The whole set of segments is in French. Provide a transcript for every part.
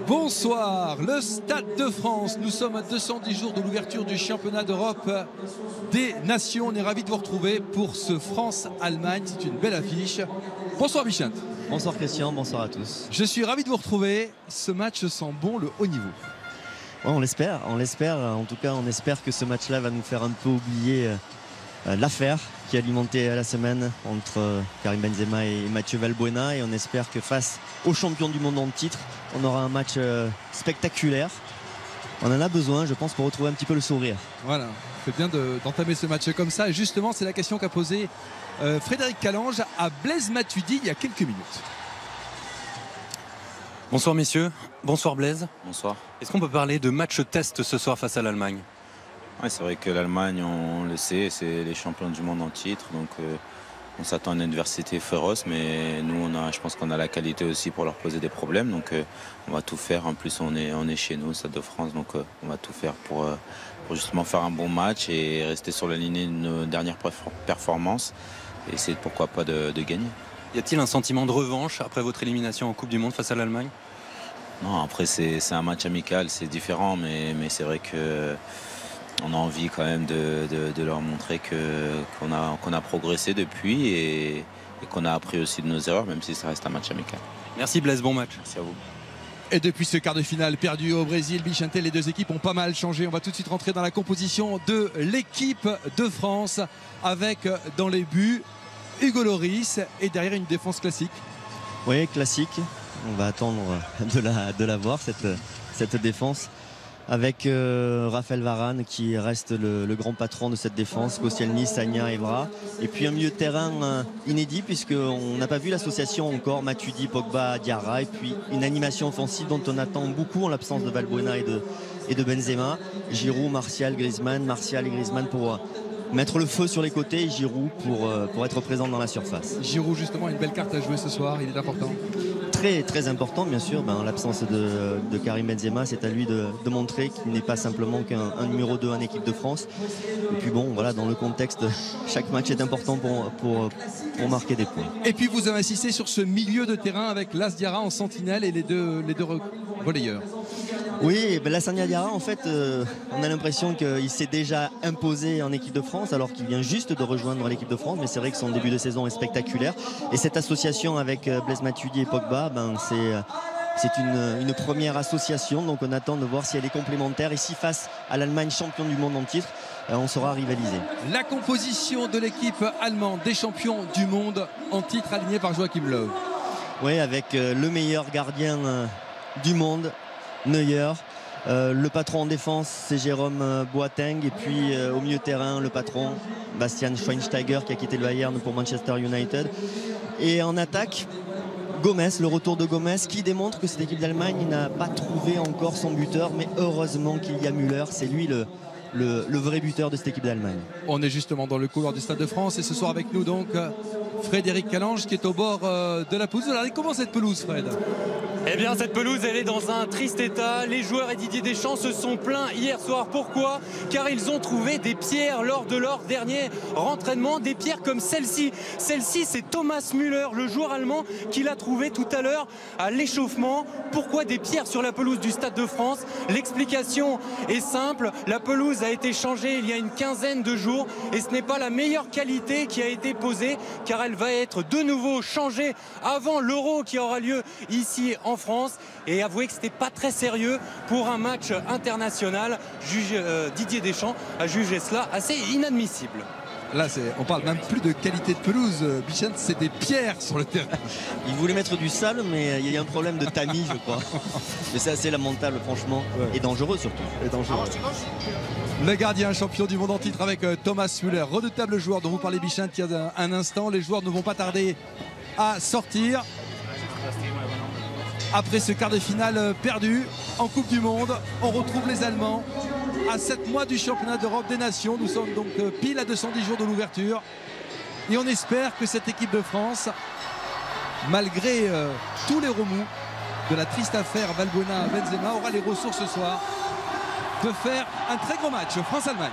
Bonsoir, le Stade de France. Nous sommes à 210 jours de l'ouverture du championnat d'Europe des Nations. On est ravis de vous retrouver pour ce France-Allemagne. C'est une belle affiche. Bonsoir Bichent. Bonsoir Christian, bonsoir à tous. Je suis ravi de vous retrouver. Ce match sent bon le haut niveau. Ouais, on l'espère. En tout cas, on espère que ce match-là va nous faire un peu oublier l'affaire qui a alimenté la semaine entre Karim Benzema et Mathieu Valbuena. Et on espère que face aux champions du monde en titre, on aura un match spectaculaire. On en a besoin, je pense, pour retrouver un petit peu le sourire. Voilà, c'est bien d'entamer ce match comme ça. Et justement, c'est la question qu'a posée Frédéric Calange à Blaise Matuidi il y a quelques minutes. Bonsoir messieurs, bonsoir Blaise. Bonsoir. Est-ce qu'on peut parler de match test ce soir face à l'Allemagne ? Ouais, c'est vrai que l'Allemagne, on le sait, c'est les champions du monde en titre. Donc on s'attend à une adversité féroce, mais nous, je pense qu'on a la qualité aussi pour leur poser des problèmes. Donc on va tout faire. En plus, on est chez nous, au Stade de France. Donc on va tout faire pour justement faire un bon match et rester sur la lignée de nos dernières performances. Et essayer pourquoi pas de gagner. Y a-t-il un sentiment de revanche après votre élimination en Coupe du Monde face à l'Allemagne ? Non, après c'est un match amical, c'est différent, mais c'est vrai que on a envie quand même de leur montrer qu'on a progressé depuis et qu'on a appris aussi de nos erreurs, même si ça reste un match amical. Merci Blaise, bon match. Merci à vous. Et depuis ce quart de finale perdu au Brésil, Bichente, les deux équipes ont pas mal changé. On va tout de suite rentrer dans la composition de l'équipe de France avec dans les buts Hugo Lloris et derrière une défense classique. Oui, classique. On va attendre de la voir cette défense. Avec Raphaël Varane qui reste le grand patron de cette défense, Koscielny, Sagna, Evra. Et puis un milieu de terrain inédit puisqu'on n'a pas vu l'association encore Matuidi, Pogba, Diarra. Et puis une animation offensive dont on attend beaucoup en l'absence de Valbuena et de Benzema. Giroud, Martial et Griezmann pour mettre le feu sur les côtés et Giroud pour être présent dans la surface. Giroud justement a une belle carte à jouer ce soir, il est important. Très très important bien sûr, en l'absence de Karim Benzema, c'est à lui de montrer qu'il n'est pas simplement qu'un numéro 2 en équipe de France. Et puis bon voilà, dans le contexte, chaque match est important pour marquer des points. Et puis vous avez insisté sur ce milieu de terrain avec Las Diarra en sentinelle et les deux relayeurs. Oui, Lassana Diarra, en fait, on a l'impression qu'il s'est déjà imposé en équipe de France alors qu'il vient juste de rejoindre l'équipe de France. Mais c'est vrai que son début de saison est spectaculaire. Et cette association avec Blaise Matuidi et Pogba, c'est une première association. Donc on attend de voir si elle est complémentaire. Et si face à l'Allemagne, champion du monde en titre, on saura rivaliser. La composition de l'équipe allemande des champions du monde en titre alignée par Joachim Löw. Oui, avec le meilleur gardien du monde, Neuer. Le patron en défense, c'est Jérôme Boateng. Et puis au milieu de terrain, le patron, Bastian Schweinsteiger, qui a quitté le Bayern pour Manchester United. Et en attaque, Gomez, le retour de Gomez, qui démontre que cette équipe d'Allemagne n'a pas trouvé encore son buteur. Mais heureusement qu'il y a Müller, c'est lui le vrai buteur de cette équipe d'Allemagne. On est justement dans le couloir du Stade de France et ce soir avec nous donc Frédéric Calange qui est au bord de la pelouse. Alors comment cette pelouse, Fred ? Eh bien cette pelouse elle est dans un triste état. Les joueurs et Didier Deschamps se sont plaints hier soir. Pourquoi ? Car ils ont trouvé des pierres lors de leur dernier rentraînement. Des pierres comme celle-ci. Celle-ci c'est Thomas Müller, le joueur allemand, qui l'a trouvé tout à l'heure à l'échauffement. Pourquoi des pierres sur la pelouse du Stade de France ? L'explication est simple. La pelouse a été changée il y a une quinzaine de jours et ce n'est pas la meilleure qualité qui a été posée car elle va être de nouveau changée avant l'Euro qui aura lieu ici en France. Et avouez que c'était pas très sérieux pour un match international. Didier Deschamps a jugé cela assez inadmissible. Là, on parle même plus de qualité de pelouse, Bichent, c'est des pierres sur le terrain. Il voulait mettre du sable, mais il y a un problème de tamis, je crois. Mais c'est assez lamentable, franchement, et dangereux surtout. Et dangereux. Le gardien champion du monde en titre avec Thomas Müller, redoutable joueur dont vous parlez, Bichent, il y a un instant. Les joueurs ne vont pas tarder à sortir. Après ce quart de finale perdu en Coupe du Monde, on retrouve les Allemands à 7 mois du championnat d'Europe des Nations. Nous sommes donc pile à 210 jours de l'ouverture. Et on espère que cette équipe de France, malgré tous les remous de la triste affaire Valbuena-Benzema, aura les ressources ce soir de faire un très gros match France-Allemagne.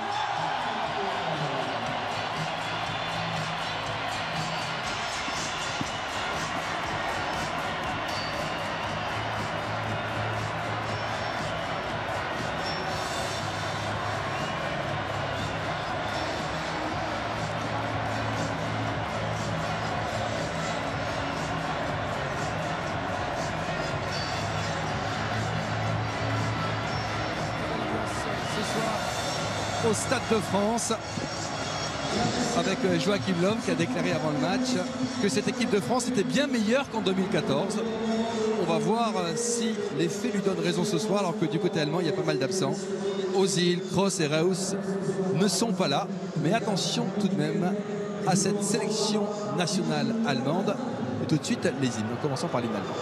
au Stade de France avec Joachim Löw qui a déclaré avant le match que cette équipe de France était bien meilleure qu'en 2014. On va voir si les faits lui donnent raison ce soir, alors que du côté allemand il y a pas mal d'absents. Ozil, Kroos et Reus ne sont pas là, mais attention tout de même à cette sélection nationale allemande. Et tout de suite les hymnes, en commençant par l'hymne allemand.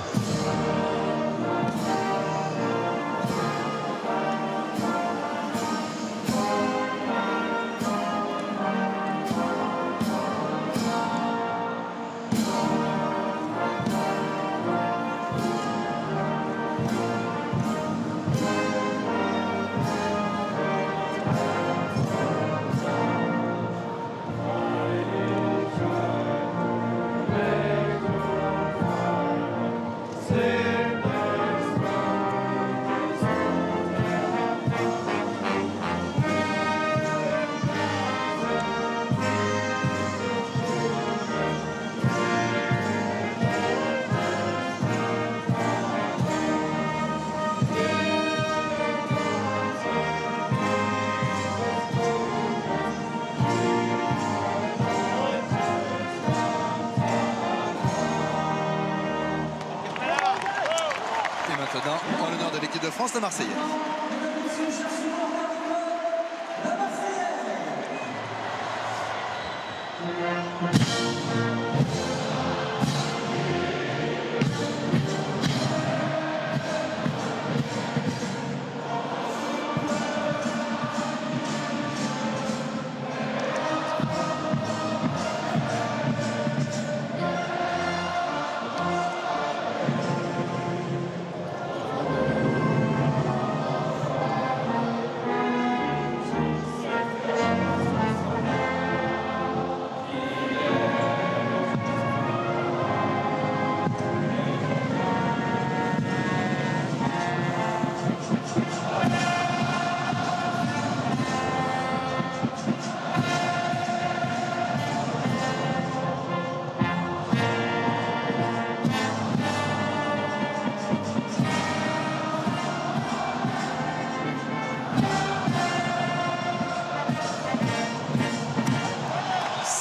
En l'honneur de l'équipe de France, la Marseillaise.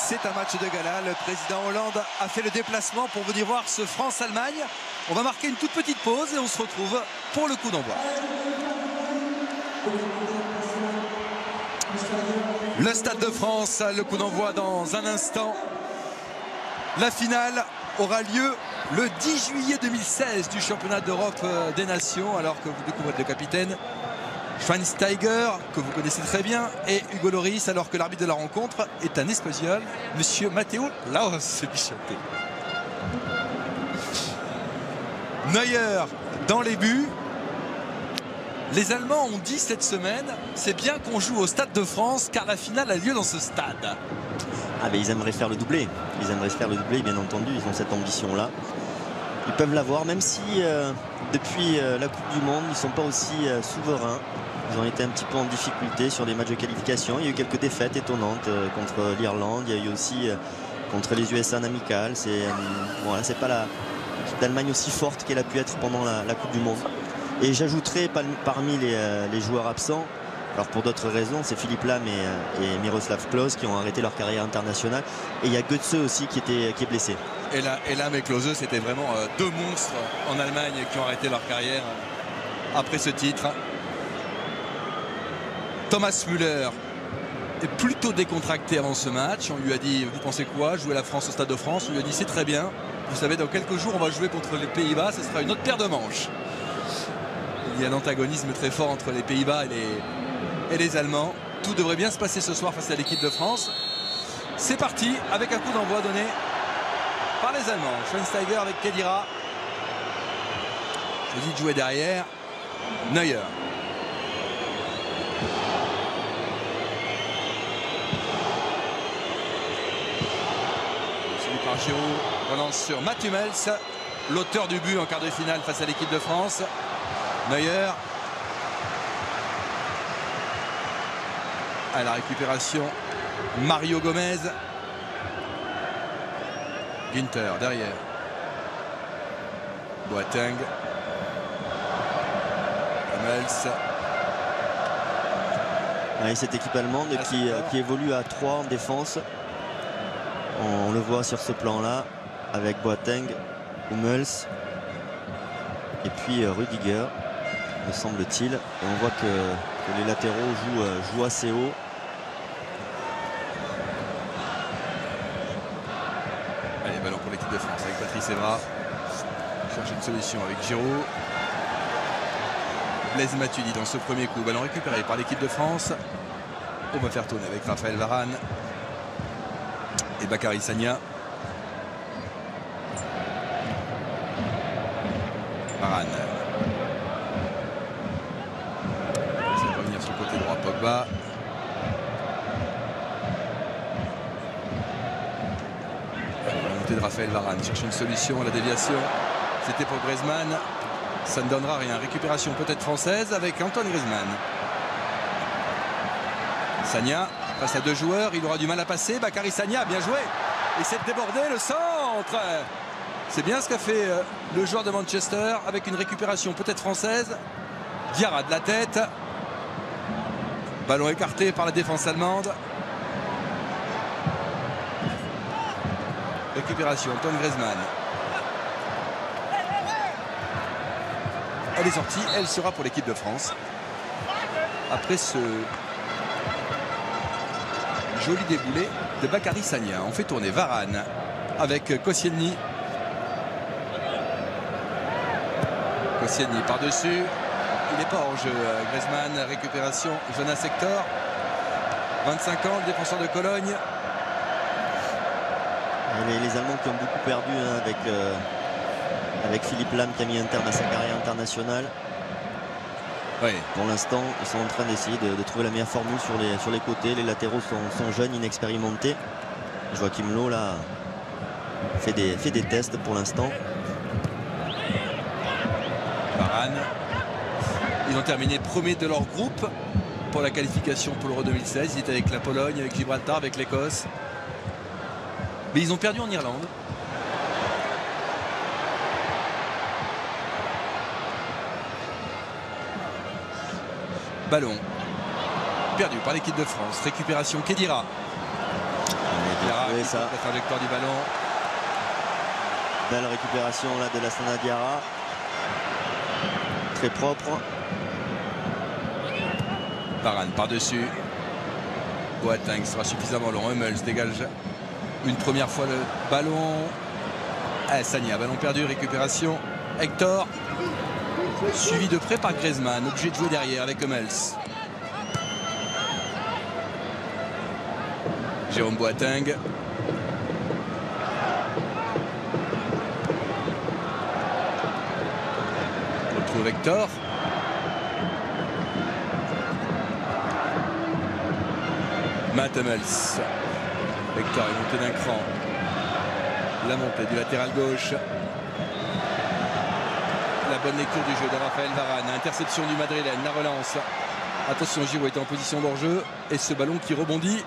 C'est un match de gala. Le président Hollande a fait le déplacement pour venir voir ce France-Allemagne. On va marquer une toute petite pause et on se retrouve pour le coup d'envoi. Le Stade de France, le coup d'envoi dans un instant. La finale aura lieu le 10 juillet 2016 du championnat d'Europe des Nations, alors que vous découvrez le capitaine Schweinsteiger, que vous connaissez très bien, et Hugo Lloris, alors que l'arbitre de la rencontre est un Espagnol, monsieur Matteo Laos. Neuer dans les buts. Les Allemands ont dit cette semaine, c'est bien qu'on joue au Stade de France, car la finale a lieu dans ce stade. Ah mais ils aimeraient faire le doublé. Ils aimeraient faire le doublé, bien entendu. Ils ont cette ambition-là. Ils peuvent l'avoir, même si depuis la Coupe du Monde, ils ne sont pas aussi souverains. Ils ont été un petit peu en difficulté sur les matchs de qualification. Il y a eu quelques défaites étonnantes contre l'Irlande. Il y a eu aussi contre les USA en amical. Voilà, c'est pas l'équipe d'Allemagne aussi forte qu'elle a pu être pendant la Coupe du Monde. Et j'ajouterai parmi les joueurs absents, alors pour d'autres raisons, c'est Philipp Lahm et Miroslav Klose qui ont arrêté leur carrière internationale. Et il y a Götze aussi qui est blessé. Et Lahm et Klose, c'était vraiment deux monstres en Allemagne qui ont arrêté leur carrière après ce titre. Thomas Müller est plutôt décontracté avant ce match. On lui a dit, vous pensez quoi, jouer la France au Stade de France? On lui a dit, c'est très bien. Vous savez, dans quelques jours, on va jouer contre les Pays-Bas. Ce sera une autre paire de manches. Il y a un antagonisme très fort entre les Pays-Bas et les Allemands. Tout devrait bien se passer ce soir face à l'équipe de France. C'est parti avec un coup d'envoi donné par les Allemands. Schweinsteiger avec Khedira. Choisit de jouer derrière. Neuer. Suivi par Giroud. Relance sur Mats Hummels, l'auteur du but en quart de finale face à l'équipe de France. Neuer. À la récupération, Mario Gomez. Ginter derrière. Boateng. Hummels. Ouais, cette équipe allemande qui évolue à 3 en défense. On le voit sur ce plan-là avec Boateng, Hummels et puis Rudiger, me semble-t-il. Et on voit que les latéraux jouent assez haut. Allez, ballon pour l'équipe de France avec Patrice Evra. Cherche une solution avec Giroud. Blaise Matuidi dans ce premier coup. Ballon récupéré par l'équipe de France. On va faire tourner avec Raphaël Varane et Bakary Sagna. Varane. Ça va revenir sur le côté droit. Pogba. La montée de Raphaël Varane. Cherche une solution à la déviation. C'était pour Griezmann. Ça ne donnera rien. Récupération peut-être française avec Antoine Griezmann. Sagna face à 2 joueurs. Il aura du mal à passer. Bakary Sagna, bien joué. Et c'est débordé le centre. C'est bien ce qu'a fait le joueur de Manchester avec une récupération peut-être française. Diarra de la tête. Ballon écarté par la défense allemande. Récupération, Antoine Griezmann. Elle est sortie, elle sera pour l'équipe de France. Après ce joli déboulé de Bakary Sagna. On fait tourner Varane avec Koscielny. Koscielny par-dessus. Il n'est pas hors jeu. Griezmann, récupération. Jonas Hector. 25 ans, le défenseur de Cologne. Les Allemands qui ont beaucoup perdu avec Philippe Lahm qui a mis un terme à sa carrière internationale. Oui. Pour l'instant, ils sont en train d'essayer de trouver la meilleure formule sur les côtés. Les latéraux sont jeunes, inexpérimentés. Joachim Löw là fait des tests pour l'instant. Varane. Ils ont terminé premier de leur groupe pour la qualification pour l'Euro 2016. Ils étaient avec la Pologne, avec Gibraltar, avec l'Écosse. Mais ils ont perdu en Irlande. Ballon perdu par l'équipe de France. Récupération Khedira. Diarra qui ça. la trajectoire du ballon. Belle récupération là de l'Astana Diarra. Très propre. Varane par-dessus. Boateng sera suffisamment long. Hummels dégage une première fois le ballon. Sagna, ballon perdu, récupération. Hector. Suivi de près par Griezmann, obligé de jouer derrière avec Hummels. Jérôme Boateng. On retrouve Hector. Matt Hummels. Hector est monté d'un cran. La montée du latéral gauche. La bonne lecture du jeu de Raphaël Varane. Interception du Madrilène, la relance. Attention, Giroud est en position d'hors-jeu. Et ce ballon qui rebondit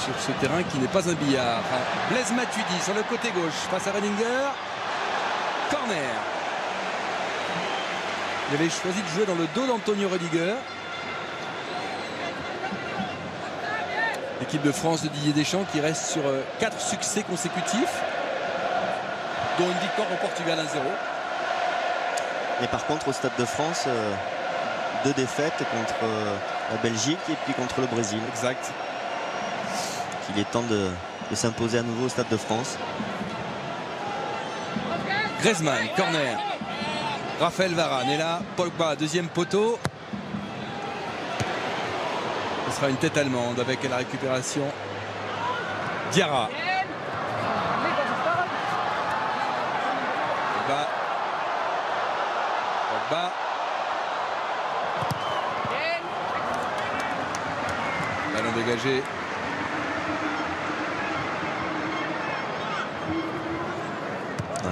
sur ce terrain qui n'est pas un billard. Blaise Matuidi sur le côté gauche face à Redinger. Corner. Il avait choisi de jouer dans le dos d'Antonio Rüdiger. L'équipe de France de Didier Deschamps qui reste sur 4 succès consécutifs, dont une victoire au Portugal 1-0. Et par contre au Stade de France, 2 défaites contre la Belgique et puis contre le Brésil. Exact. Il est temps de s'imposer à nouveau au Stade de France. Griezmann, corner. Raphaël Varane est là. Pogba, deuxième poteau. Ce sera une tête allemande avec la récupération. Diarra. Pogba. Pogba. Ballon dégagé.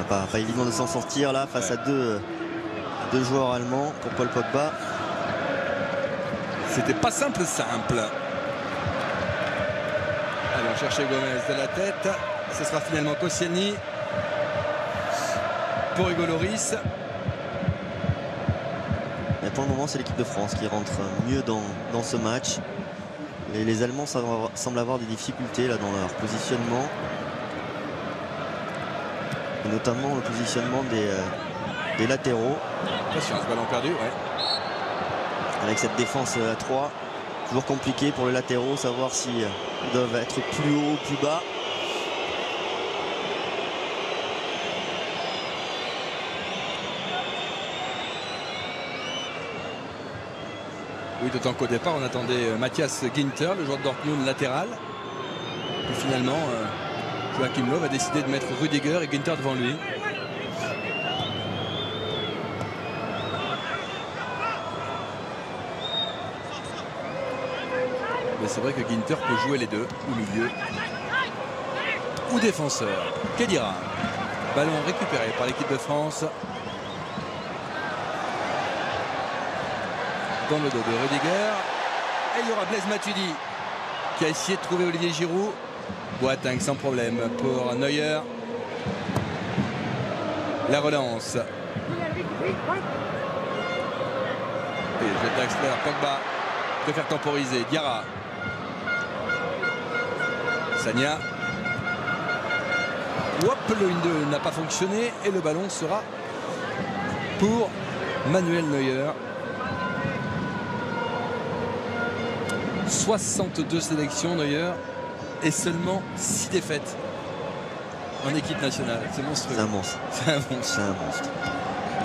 Pas évident de s'en sortir là face à deux joueurs allemands pour Paul Pogba. C'était pas simple. Allez, on cherchait Gomez de la tête. Ce sera finalement Koscielny pour Hugo Lloris. pour le moment, c'est l'équipe de France qui rentre mieux dans ce match. Et les Allemands semblent avoir des difficultés là, dans leur positionnement. Et notamment le positionnement des latéraux. Attention, ce ballon perdu, ouais. Avec cette défense à 3, toujours compliqué pour les latéraux, savoir s'ils doivent être plus haut ou plus bas. Oui, d'autant qu'au départ, on attendait Matthias Ginter, le joueur de Dortmund latéral. Puis finalement, Joachim Löw a décidé de mettre Rudiger et Ginter devant lui. Mais c'est vrai que Ginter peut jouer les deux, au milieu ou défenseur. Khedira. Ballon récupéré par l'équipe de France. Dans le dos de Rudiger. Et il y aura Blaise Matuidi qui a essayé de trouver Olivier Giroud. Boateng sans problème pour Neuer. La relance. Et le jeu d'Axler, Pogba préfère temporiser. Diarra. Sagna. Hop, le 1-2 n'a pas fonctionné et le ballon sera pour Manuel Neuer. 62 sélections Neuer et seulement 6 défaites en équipe nationale. C'est monstrueux. C'est un monstre. C'est un monstre. C'est un monstre.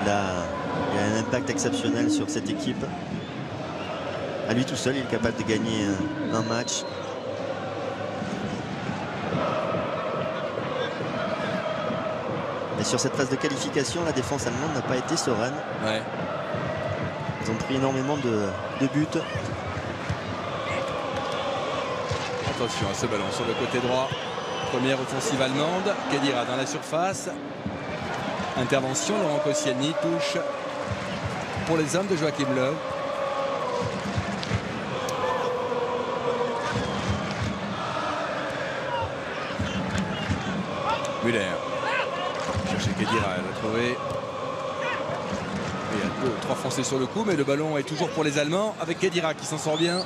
Il a un impact exceptionnel sur cette équipe. À lui tout seul, il est capable de gagner un match. Et sur cette phase de qualification, la défense allemande n'a pas été sereine. Ouais. Ils ont pris énormément de buts. Attention à ce ballon sur le côté droit. Première offensive allemande. Khedira dans la surface. Intervention. Laurent Koscielny touche pour les hommes de Joachim Löw. Müller. Chercher Khedira, elle l'a trouvé. Et il y a 2-3 Français sur le coup, mais le ballon est toujours pour les Allemands avec Khedira qui s'en sort bien.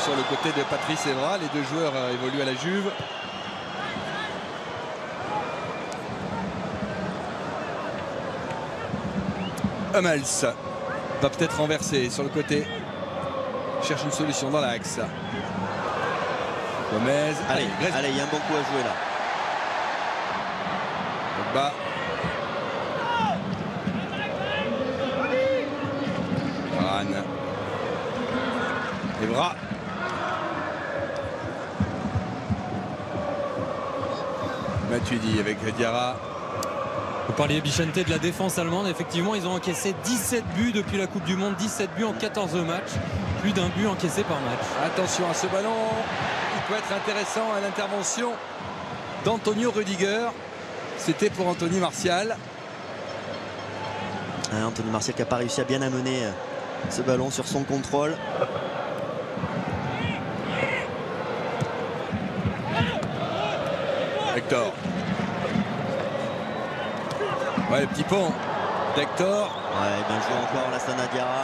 Sur le côté de Patrice Evra, les deux joueurs évoluent à la Juve. Hummels va peut-être renverser sur le côté. Cherche une solution dans l'axe. Gomez. Allez, il y a un bon coup à jouer là. Bas. Varane. Evra. Matuidi avec Diarra. Vous parliez, Bichente, de la défense allemande. Effectivement, ils ont encaissé 17 buts depuis la Coupe du Monde. 17 buts en 14 matchs. Plus d'un but encaissé par match. Attention à ce ballon. Il peut être intéressant à l'intervention d'Antonio Rudiger. C'était pour Anthony Martial. Anthony Martial qui n'a pas réussi à bien amener ce ballon sur son contrôle. Hector. Ouais, le petit pont d'Hector. Ouais, bien joué encore Lassana Diarra.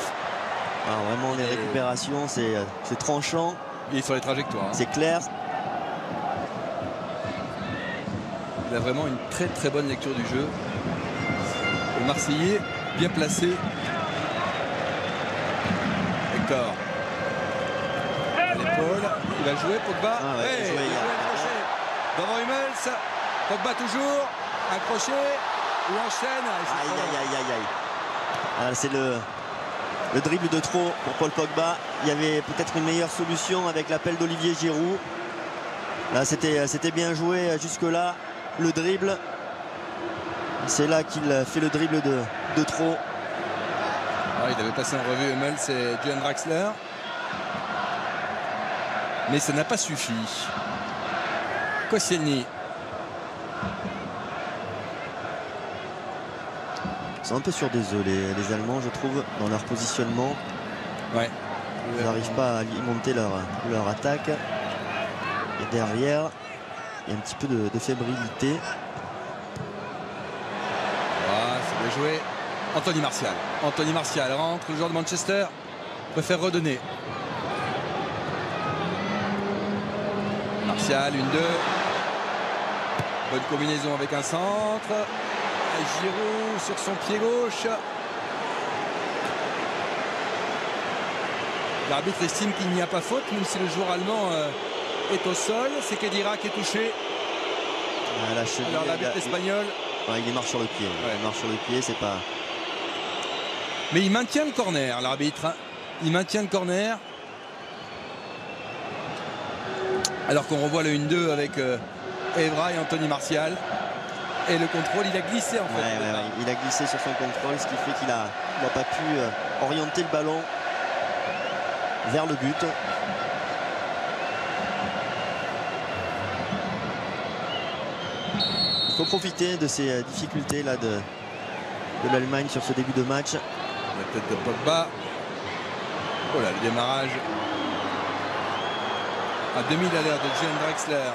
Alors, vraiment les récupérations, c'est tranchant. Il est sur les trajectoires. Hein. C'est clair. Il a vraiment une très très bonne lecture du jeu. Le Marseillais bien placé. Hector. À l'épaule. Il va jouer Pogba. Ah ouais, il joué, va jouer un crochet. Devant Hummels. Pogba toujours. Un crochet. Il enchaîne. Aïe aïe aïe aïe aïe. Ah, c'est le dribble de trop pour Paul Pogba. Il y avait peut-être une meilleure solution avec l'appel d'Olivier Giroud. Là c'était bien joué jusque là. Le dribble. C'est là qu'il fait le dribble de trop. Ah, il avait passé en revue Hummels et Julian Draxler. Mais ça n'a pas suffi. Koscielny. Ils sont un peu sur des œufs les Allemands, je trouve, dans leur positionnement. Ouais. Ils n'arrivent pas à alimenter leur attaque. Et derrière, il y a un petit peu de fébrilité. Ah, c'est bien joué. Anthony Martial. Anthony Martial rentre, le joueur de Manchester préfère redonner. Martial, 1-2. Bonne combinaison avec un centre. Giroud sur son pied gauche. L'arbitre estime qu'il n'y a pas faute, même si le joueur allemand est au sol. C'est Khedira qui est touché. Alors l'arbitre espagnol. Il marche sur le pied. Ouais. Il marche sur le pied, c'est pas. Mais il maintient le corner, l'arbitre. Il maintient le corner. Alors qu'on revoit le 1-2 avec Evra et Anthony Martial. Et le contrôle, il a glissé en fait. Il a glissé sur son contrôle, ce qui fait qu'il n'a pas pu orienter le ballon vers le but. Il faut profiter de ces difficultés là de l'Allemagne sur ce début de match. La tête de Pogba. Oh là, le démarrage à 2000 à l'heure de Julian Drexler.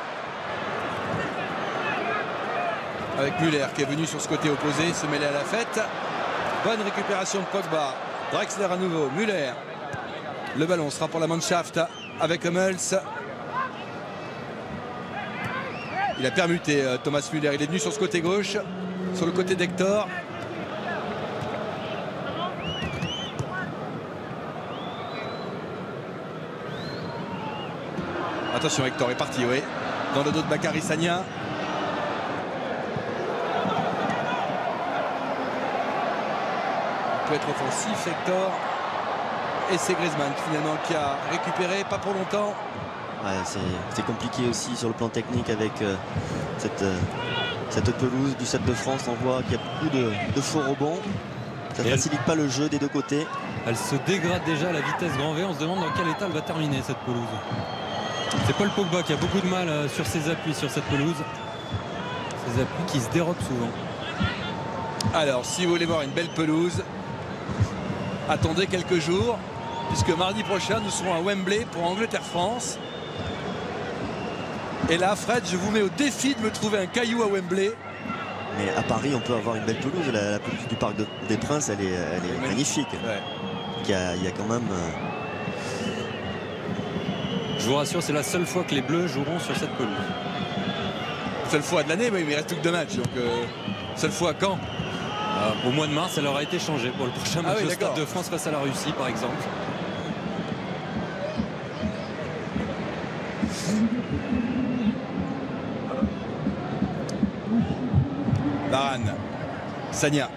Avec Müller qui est venu sur ce côté opposé, se mêler à la fête. Bonne récupération de Pogba. Drexler à nouveau, Müller. Le ballon sera pour la Mannschaft avec Hummels. Il a permuté Thomas Müller. Il est venu sur ce côté gauche, sur le côté d'Hector. Attention, Hector est parti, oui. Dans le dos de Bakary Sagna. Il peut être offensif, Hector. Et c'est Griezmann finalement qui a récupéré, pas pour longtemps. Ouais, c'est compliqué aussi sur le plan technique avec cette pelouse du Stade de France. On voit qu'il y a beaucoup de faux rebonds. Ça ne facilite pas le jeu des deux côtés. Elle se dégrade déjà à la vitesse grand V. On se demande dans quel état elle va terminer cette pelouse. C'est Paul Pogba qui a beaucoup de mal sur ses appuis sur cette pelouse. Ses appuis qui se dérobent souvent. Alors, si vous voulez voir une belle pelouse, attendez quelques jours, puisque mardi prochain, nous serons à Wembley pour Angleterre-France. Et là, Fred, je vous mets au défi de me trouver un caillou à Wembley. Mais à Paris, on peut avoir une belle pelouse. La pelouse du Parc des Princes, elle est magnifique. Ouais. Il y a quand même... Je vous rassure, c'est la seule fois que les Bleus joueront sur cette pelouse. Seule fois de l'année, mais il ne reste plus que 2 matchs. Donc, seule fois quand? Au mois de mars, elle aura été changée pour le prochain match oui, au Stade de France face à la Russie, par exemple. Varane, Sagna.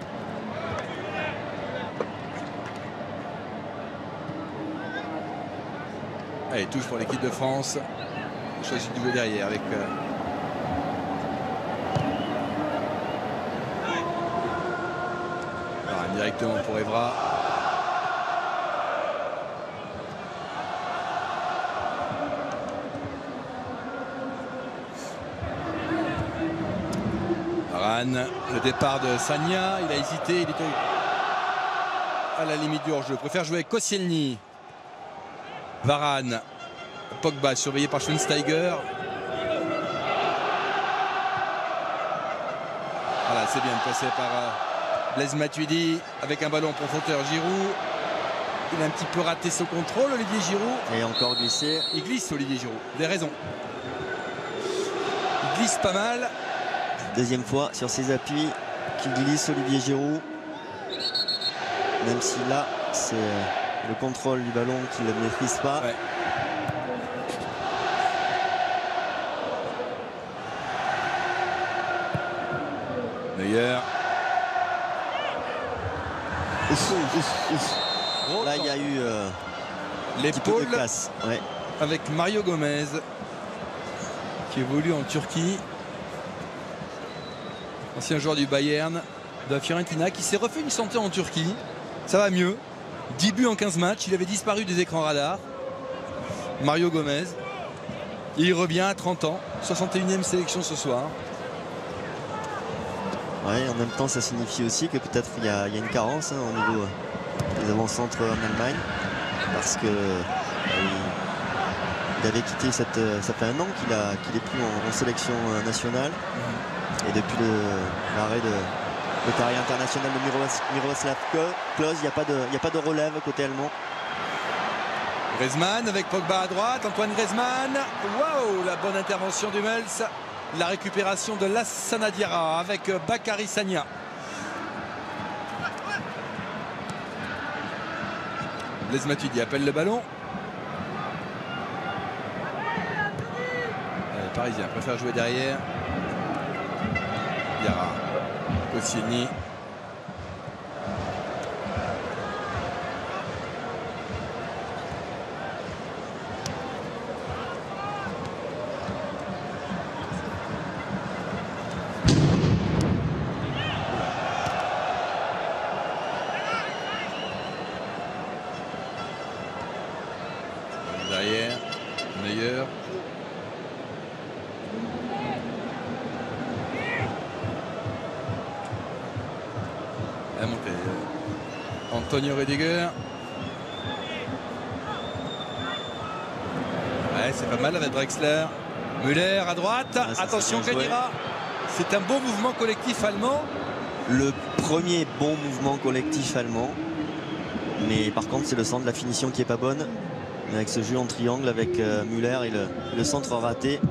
Allez, touche pour l'équipe de France. Choisit du derrière avec Varane directement pour Evra. Varane, le départ de Sagna, il a hésité, il était à la limite du hors-jeu. Préfère jouer avec Koscielny. Varane, Pogba surveillé par Schweinsteiger. Voilà, c'est bien de passer par Blaise Matuidi avec un ballon en profondeur. Giroud, il a un petit peu raté ce contrôle, Olivier Giroud. Et encore glissé. Il glisse, Olivier Giroud, des raisons. Il glisse pas mal. Deuxième fois sur ses appuis qu'il glisse, Olivier Giroud. Même si là, c'est le contrôle du ballon qu'il ne maîtrise pas. Ouais. Neuer. Là, il y a eu l'épaule de casse. Ouais. avec Mario Gomez qui évolue en Turquie. Ancien joueur du Bayern, de la Fiorentina, qui s'est refait une santé en Turquie. Ça va mieux. 10 buts en 15 matchs. Il avait disparu des écrans radars. Mario Gomez. Et il revient à 30 ans. 61e sélection ce soir. Ouais, en même temps, ça signifie aussi que peut-être il y a une carence au niveau des avant-centres en Allemagne. Parce que il avait quitté ça fait un an qu'il est plus en sélection nationale. Et depuis l'arrêt de Le carrière international de Miroslav Klose. Il n'y a pas de relève côté allemand. Griezmann avec Pogba à droite. Antoine Griezmann. Waouh, la bonne intervention d'Hummels. La récupération de Lassana Diarra avec Bakary Sagna. Blaise Matuidi appelle le ballon. Les Parisiens préfèrent jouer derrière. Diarra. Koscielny. Derrière, meilleur. La montée. Antonio Rüdiger. Ouais, c'est pas mal avec Drexler. Müller à droite. Ah, attention Khedira. C'est un bon mouvement collectif allemand. Le premier bon mouvement collectif allemand. Mais par contre, c'est le centre de la finition qui est pas bonne. Avec ce jeu en triangle avec Müller et le centre raté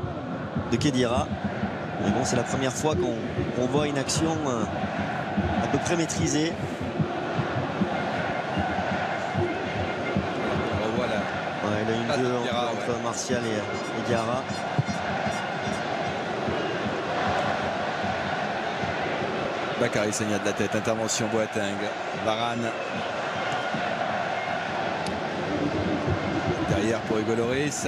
de Khedira. Mais bon, c'est la première fois qu'on voit une action à peu près maîtrisée. Voilà. Ouais, il a une deux entre Martial et Diarra. Bakary Sagna de la tête, intervention Boateng. Varane. Derrière pour Hugo Lloris.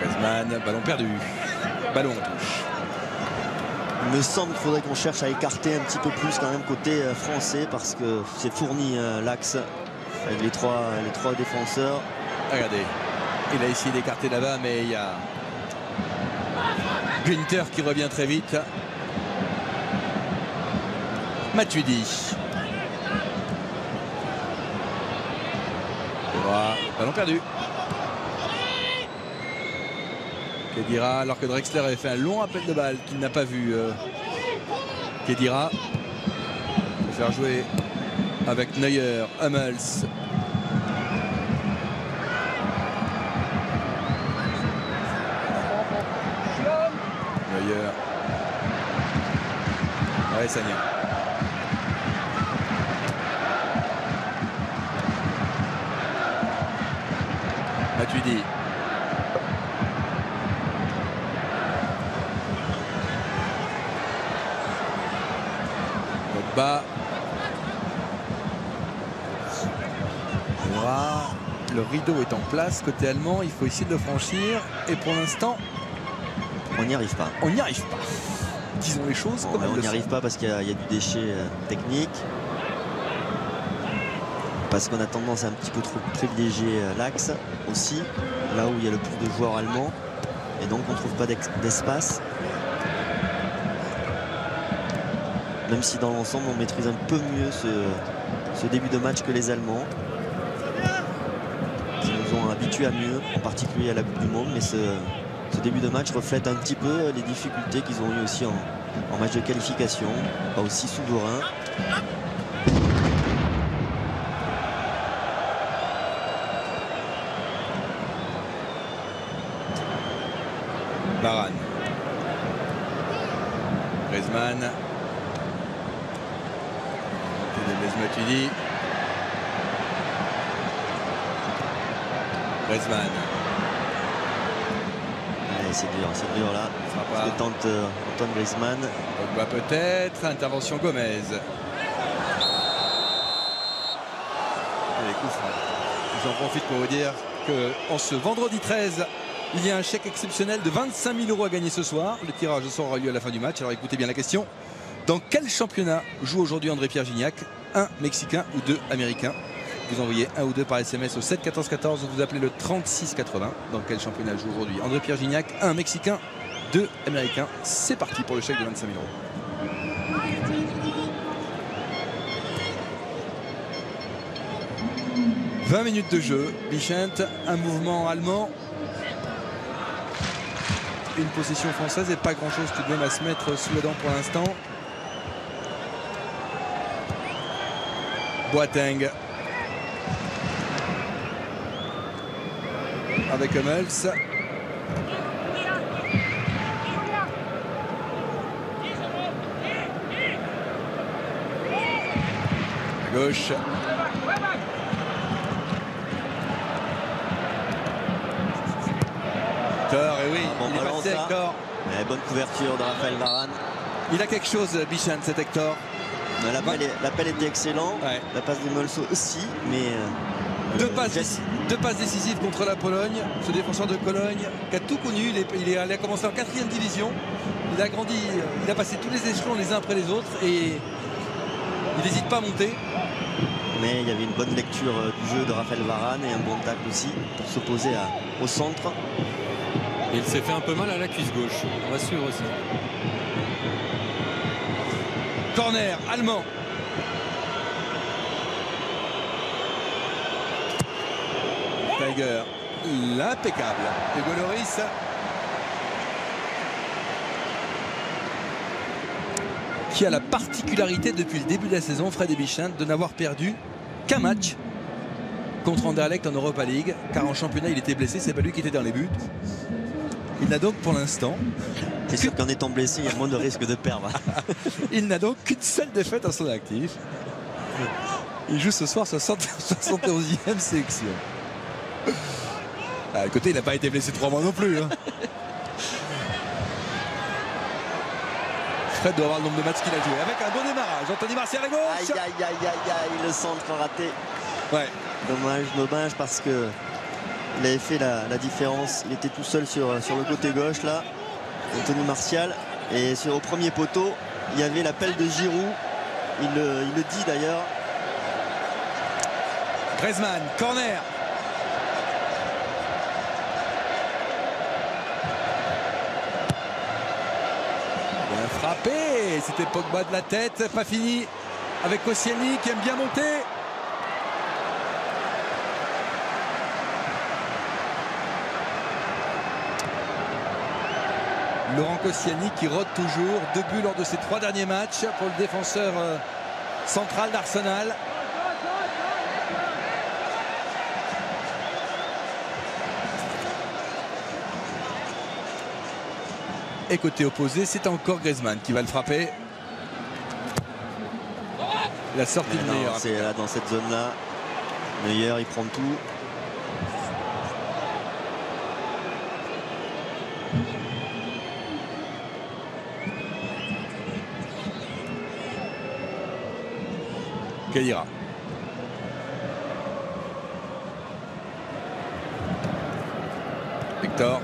Griezmann, ballon perdu. Ballon en touche. Il me semble qu'il faudrait qu'on cherche à écarter un petit peu plus quand même côté français parce que c'est fourni l'axe avec les trois défenseurs. Regardez, il a essayé d'écarter là-bas, mais il y a Günther qui revient très vite. Matuidi. Voilà, ballon perdu. Khedira, alors que Drexler avait fait un long appel de balle qu'il n'a pas vu. Khedira peut faire jouer avec Neuer, Hummels. Neuer. Ouais, Sagna. Matuidi. Pogba. Voilà. Le rideau est en place côté allemand. Il faut essayer de le franchir. Et pour l'instant, On n'y arrive pas. on n'y arrive pas. Disons les choses comme elles On le n'y arrive sont. pas parce qu'il y a du déchet technique. Parce qu'on a tendance à un petit peu trop privilégier l'axe aussi, là où il y a le plus de joueurs allemands. Et donc on ne trouve pas d'espace. Même si dans l'ensemble on maîtrise un peu mieux ce début de match que les Allemands. Qui nous ont habitués à mieux, en particulier à la Coupe du Monde. Mais ce début de match reflète un petit peu les difficultés qu'ils ont eu aussi en match de qualification. Pas aussi souverain. Varane. Griezmann. Blaise Matuidi. Griezmann. Ouais, c'est dur là. Frappe. Ce que tente Antoine Griezmann. Pogba peut-être. Intervention Gomez. Et les coups francs. J'en profite pour vous dire qu'en ce vendredi 13, il y a un chèque exceptionnel de 25 000 € à gagner ce soir. Le tirage au sort aura lieu à la fin du match. Alors écoutez bien la question. Dans quel championnat joue aujourd'hui André-Pierre Gignac? Un Mexicain ou deux Américains? Vous envoyez un ou deux par SMS au 7 14 14 ou vous appelez le 36 80. Dans quel championnat joue aujourd'hui André-Pierre Gignac? Un Mexicain, deux Américains. C'est parti pour le chèque de 25 000 €. 20 minutes de jeu. Bichent, un mouvement allemand. une possession française et pas grand chose tout de même à se mettre sous la dent pour l'instant. Boateng avec Hummels. À gauche. Hector, et oui, Bon il est ballon, passé ça. Hector. Mais bonne couverture de Raphaël Varane. Il a quelque chose, Bichon, cet Hector. L'appel était excellent. Ouais. La passe de Molso aussi, mais Deux passes décisives contre la Pologne. Ce défenseur de Cologne qui a tout connu. Il a commencé en 4e division. Il a grandi, il a passé tous les échelons les uns après les autres et il n'hésite pas à monter. mais il y avait une bonne lecture du jeu de Raphaël Varane et un bon tacle aussi pour s'opposer au centre. Et il s'est fait un peu mal à la cuisse gauche. On va suivre aussi. Corner allemand. Tiger, l'impeccable. Hugo Lloris. Qui a la particularité depuis le début de la saison, Fred Bichon, de n'avoir perdu qu'un match contre Anderlecht en Europa League, car en championnat il était blessé, c'est pas lui qui était dans les buts. Il n'a donc pour l'instant, C'est sûr qu'en étant blessé, il y a moins de risque de perdre. il n'a donc qu'une seule défaite en son actif. Il joue ce soir 71e sélection. À côté, il n'a pas été blessé 3 mois non plus. Hein. Fred doit avoir le nombre de matchs qu'il a joué. Avec un bon démarrage. Anthony Martial à Aïe, gauche. aïe, aïe, aïe, aïe, le centre raté. Ouais. Dommage parce que il avait fait la différence. Il était tout seul sur le côté gauche là, Anthony Martial. Et au premier poteau, il y avait l'appel de Giroud. Il le dit d'ailleurs. Griezmann, corner. Bien frappé. C'était Pogba de la tête. Pas fini avec Koscielny qui aime bien monter. Laurent Koscielny qui rôde toujours. 2 buts lors de ses 3 derniers matchs pour le défenseur central d'Arsenal. Et côté opposé, c'est encore Griezmann qui va le frapper. La sortie de Neuer. C'est là dans cette zone là. Neuer il prend tout. Kedira. Hector.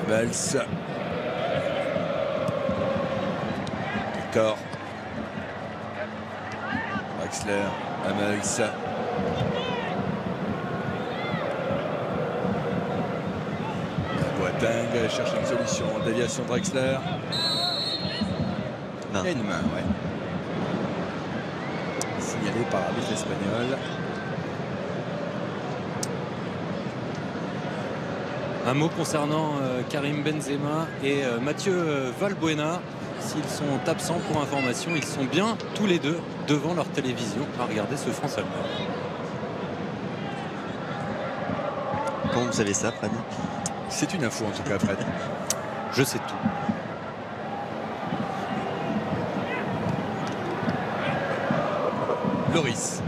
Hummels. Hector. Draxler. Hummels. Boateng cherche une solution. Déviation Draxler. Non. Il y a une main, ouais. Signalé par l'arbitre espagnol. Un mot concernant Karim Benzema et Mathieu Valbuena. S'ils sont absents pour information, ils sont bien tous les deux devant leur télévision à regarder ce France-Allemagne. Comment vous savez ça, Fred? C'est une info en tout cas, Fred. Je sais tout. Lloris.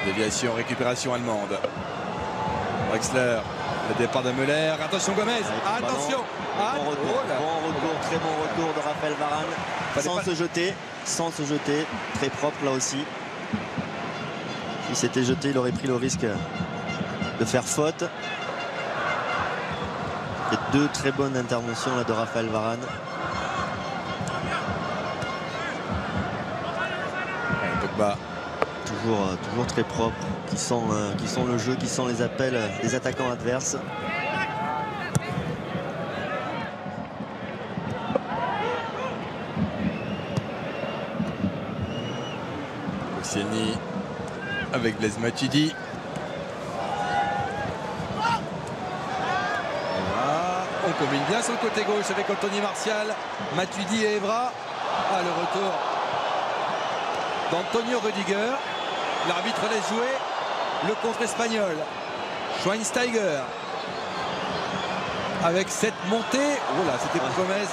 Déviation, récupération allemande. Drexler, le départ de Müller. Attention Gomez. Attention. Bon retour, très bon retour de Raphaël Varane. Sans se jeter. Très propre là aussi. S'il s'était jeté, il aurait pris le risque de faire faute. Et 2 très bonnes interventions là de Raphaël Varane. Pogba. Toujours très propre, qui sent le jeu, qui sent les appels des attaquants adverses. avec Blaise Matuidi. Voilà. On combine bien sur le côté gauche avec Anthony Martial, Matuidi et Evra. Ah, le retour d'Antonio Rüdiger. L'arbitre laisse jouer le contre espagnol. Schweinsteiger avec cette montée. Oh là, c'était pour Gomez.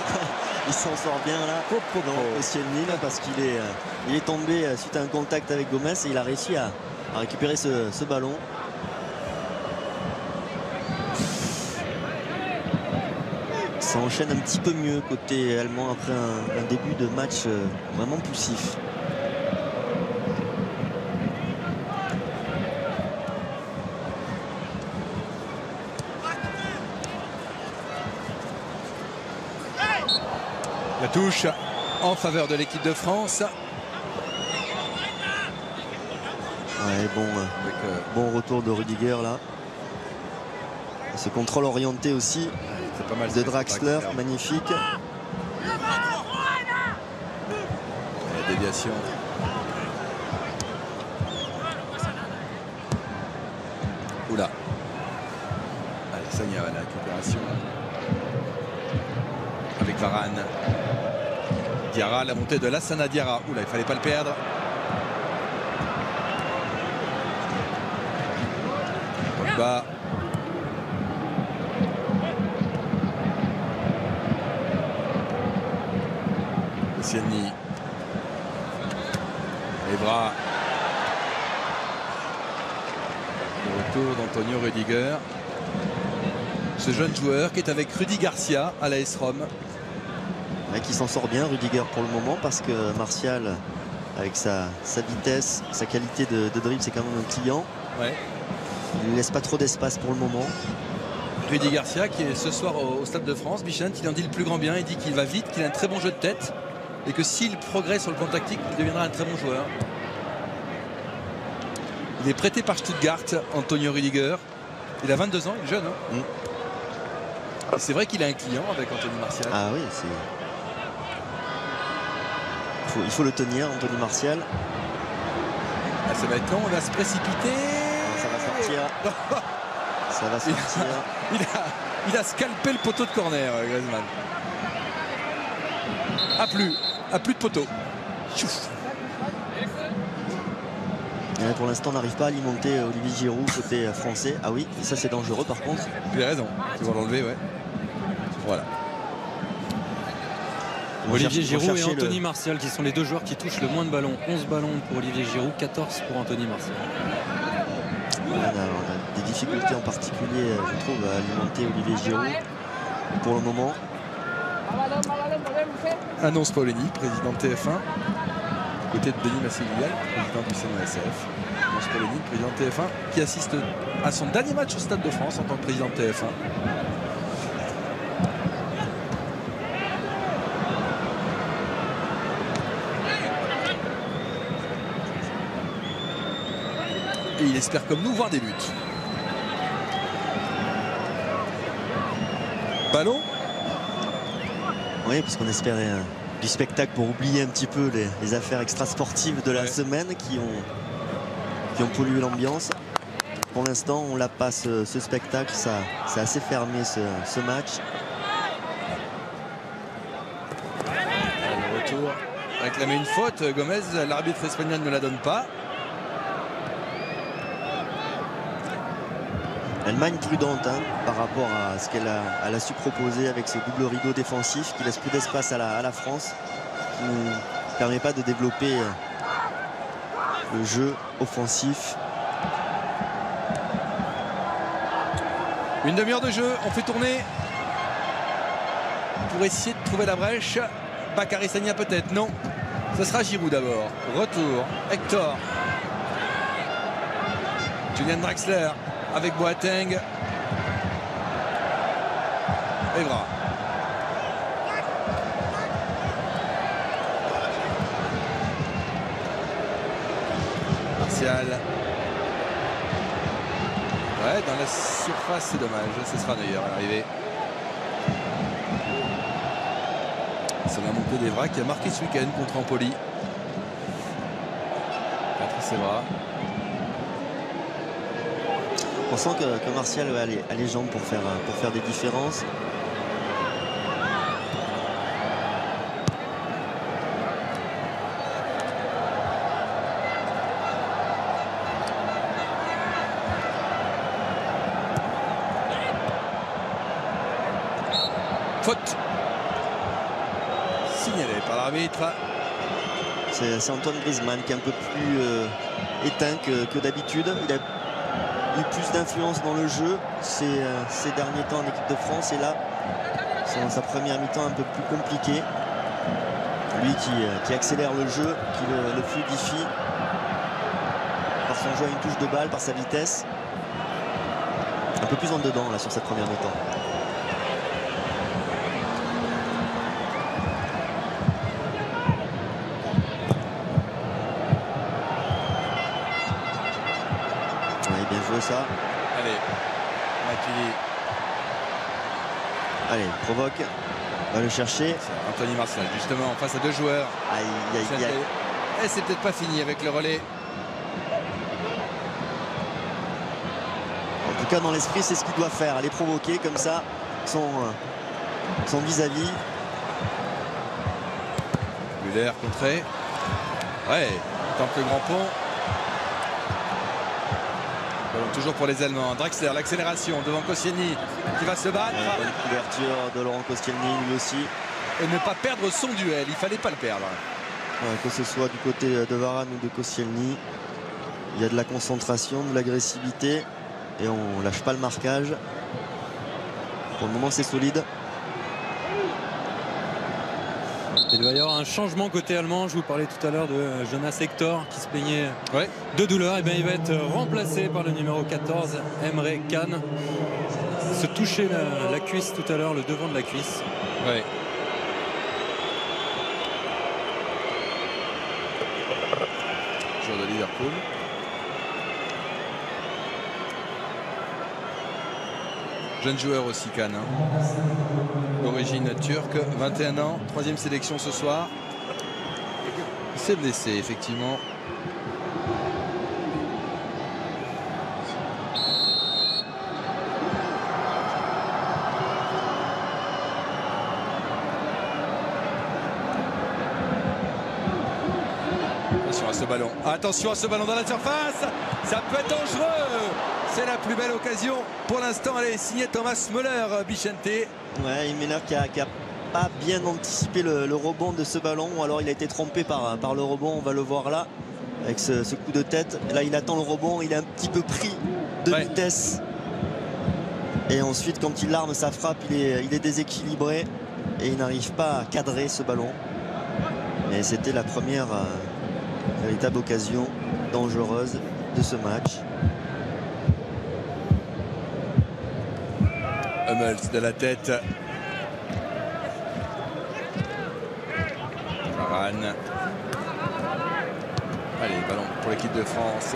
Il s'en sort bien là, Koscielny, parce qu'il est, il est tombé suite à un contact avec Gomez et il a réussi à récupérer ce ballon. Ça enchaîne un petit peu mieux côté allemand après un début de match vraiment poussif. La touche en faveur de l'équipe de France. Ouais, bon retour de Rüdiger là. Ce contrôle orienté aussi pas mal de Draxler, magnifique. La déviation. Oula. Allez, Sagna, la récupération. Avec Varane. Diarra, la montée de Lassana Diarra. Oula, il fallait pas le perdre. Pogba. Koscielny. Evra. Le retour d'Antonio Rüdiger. Ce jeune joueur qui est avec Rudi Garcia à l'AS Rome. Ouais, qui s'en sort bien Rüdiger pour le moment, parce que Martial, avec sa vitesse, sa qualité de dribble, c'est quand même un client. Ouais. Il ne laisse pas trop d'espace pour le moment. Rudi Garcia qui est ce soir au Stade de France. Bichent, il en dit le plus grand bien. Il dit qu'il va vite, qu'il a un très bon jeu de tête et que s'il progresse sur le plan tactique, il deviendra un très bon joueur. Il est prêté par Stuttgart, Antonio Rüdiger. Il a 22 ans, il est jeune. Hein. Et c'est vrai qu'il a un client avec Anthony Martial. Ah oui, il faut le tenir, Anthony Martial. Ah, ça va être long, on va se précipiter. Ça va sortir. Ça va sortir. Il a scalpé le poteau de corner, Griezmann. À plus de poteau. Chouf. Et pour l'instant, on n'arrive pas à alimenter Olivier Giroud côté français. Ah oui, ça c'est dangereux par contre. Tu as raison, tu vas l'enlever, ouais. Voilà. Olivier Giroud et Anthony Martial qui sont les deux joueurs qui touchent le moins de ballons. 11 ballons pour Olivier Giroud, 14 pour Anthony Martial. On a des difficultés en particulier, je trouve, à alimenter Olivier Giroud pour le moment. Annonce Paulini, président de TF1. Côté de Denis Massiguial, président du CNSF. Annonce Paulini, président de TF1, qui assiste à son dernier match au Stade de France en tant que président de TF1. Et il espère comme nous voir des buts. Ballon. Oui, parce qu'on espérait du spectacle pour oublier un petit peu les affaires extrasportives de la semaine qui ont pollué l'ambiance. Pour l'instant, on n'a pas ce spectacle, c'est assez fermé ce match. Le retour réclamer une faute, Gomez, l'arbitre espagnol ne la donne pas. Allemagne prudente par rapport à ce qu'elle a su proposer avec ce double rideau défensif qui laisse plus d'espace à la France, qui ne permet pas de développer le jeu offensif. Une demi-heure de jeu, on fait tourner pour essayer de trouver la brèche. Bakary Sagna peut-être, non. Ce sera Giroud d'abord. Retour, Hector. Julian Draxler avec Boateng. Evra. Martial. Ouais, dans la surface, c'est dommage. Ce sera Neuer à l'arrivée. C'est la montée d'Evra qui a marqué ce week-end contre Empoli. Patrice Evra. On sent que Martial a les jambes pour faire des différences. Faute signalée par l'arbitre. C'est Antoine Griezmann qui est un peu plus éteint que d'habitude. Il a eu plus d'influence dans le jeu ces derniers temps en équipe de France. Et là, c'est sa première mi-temps un peu plus compliquée. Lui qui accélère le jeu, qui le fluidifie par son jeu à une touche de balle, par sa vitesse. Un peu plus en dedans là sur cette première mi-temps. Bien joué ça. Allez, Matuidi. Allez, provoque. Va le chercher. Anthony Martial, justement, face à deux joueurs. Aïe, aïe, aïe. Et c'est peut-être pas fini avec le relais. En tout cas, dans l'esprit, c'est ce qu'il doit faire. Aller provoquer comme ça son vis-à-vis. Müller contré. Ouais, il tente le grand pont. Toujours pour les Allemands. Draxler, l'accélération devant Koscielny qui va se battre. Bonne couverture de Laurent Koscielny lui aussi. Et ne pas perdre son duel, il fallait pas le perdre. Ouais, que ce soit du côté de Varane ou de Koscielny, il y a de la concentration, de l'agressivité et on lâche pas le marquage. Pour le moment, c'est solide. Il va y avoir un changement côté allemand. Je vous parlais tout à l'heure de Jonas Hector qui se plaignait de douleur. Et bien, il va être remplacé par le numéro 14, Emre Can. Se toucher la cuisse tout à l'heure, le devant de la cuisse. Ouais. Joueur de Liverpool. Jeune joueur aussi, Can. D'origine turque, 21 ans, 3e sélection ce soir. Il s'est blessé, effectivement. Attention à ce ballon. Attention à ce ballon dans la surface. Ça peut être dangereux. C'est la plus belle occasion pour l'instant. Elle est signée Thomas Müller, Bichente. Ouais, Müller qui a pas bien anticipé le rebond de ce ballon, ou alors il a été trompé par le rebond. On va le voir là avec ce coup de tête. Là, il attend le rebond, il est un petit peu pris de vitesse. Et ensuite, quand il arme sa frappe, il est déséquilibré et il n'arrive pas à cadrer ce ballon. Mais c'était la première véritable occasion dangereuse de ce match. Hummels de la tête. Varane. Allez, ballon pour l'équipe de France.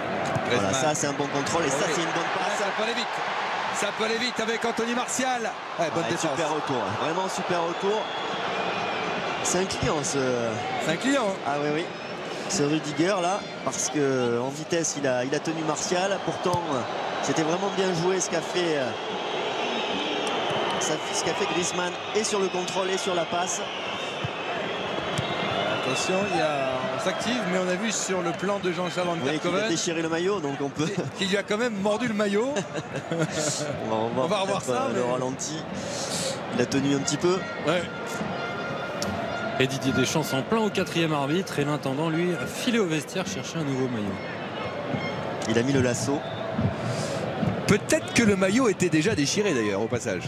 Voilà, ça c'est un bon contrôle et ça c'est une bonne passe. Ça peut aller vite. Ça peut aller vite avec Anthony Martial. Ouais, bonne défense. Super retour, vraiment super retour. C'est un client C'est un client. Ah oui, oui. Ce Rudiger là, parce que en vitesse il a tenu Martial. Pourtant c'était vraiment bien joué ce qu'a fait Griezmann, et sur le contrôle et sur la passe. Attention, on s'active, mais on a vu sur le plan de Jean-Charles Van Kerkhoven qu'il a déchiré le maillot, donc on peut. Qu'il lui a quand même mordu le maillot. on va revoir ça. Le ralenti. Il a tenu un petit peu. Ouais. Et Didier Deschamps en plein au 4e arbitre, et l'intendant lui a filé au vestiaire chercher un nouveau maillot. Il a mis le lasso. Peut-être que le maillot était déjà déchiré d'ailleurs au passage.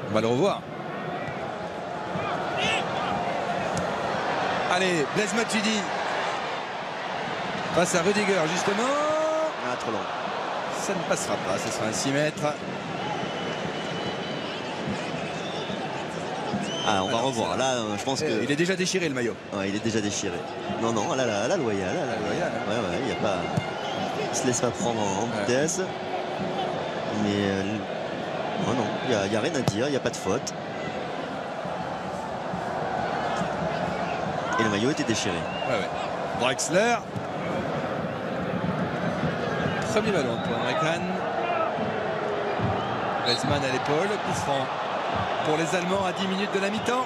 On va le revoir. Allez, Blaise Matuidi face à Rudiger justement. Ah, trop long. Ça ne passera pas, ce sera un 6 mètres. Ah, on va revoir. Là, je pense que. Il est déjà déchiré le maillot. Ouais, il est déjà déchiré. Non, non, là, la loyale. Ouais, il n'y a pas. Il se laisse pas prendre en vitesse. Mais. Non, il n'y a rien à dire, il n'y a pas de faute. Et le maillot était déchiré. Ouais. Draxler. Premier ballon pour Emre Can. Griezmann à l'épaule, coup franc pour les Allemands à 10 minutes de la mi-temps.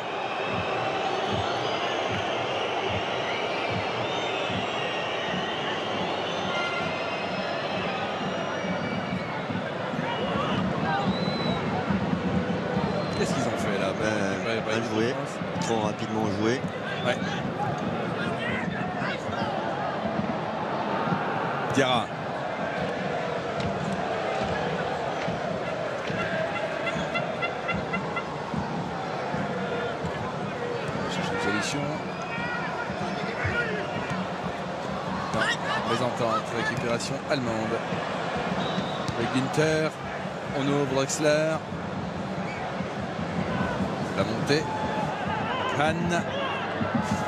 Qu'est-ce qu'ils ont fait là? Mal joué, trop rapidement joué. Ouais. Diarra. Cherche une solution. Non, mésentente, récupération allemande. Avec Ginter, on ouvre Drexler. La montée. Kahn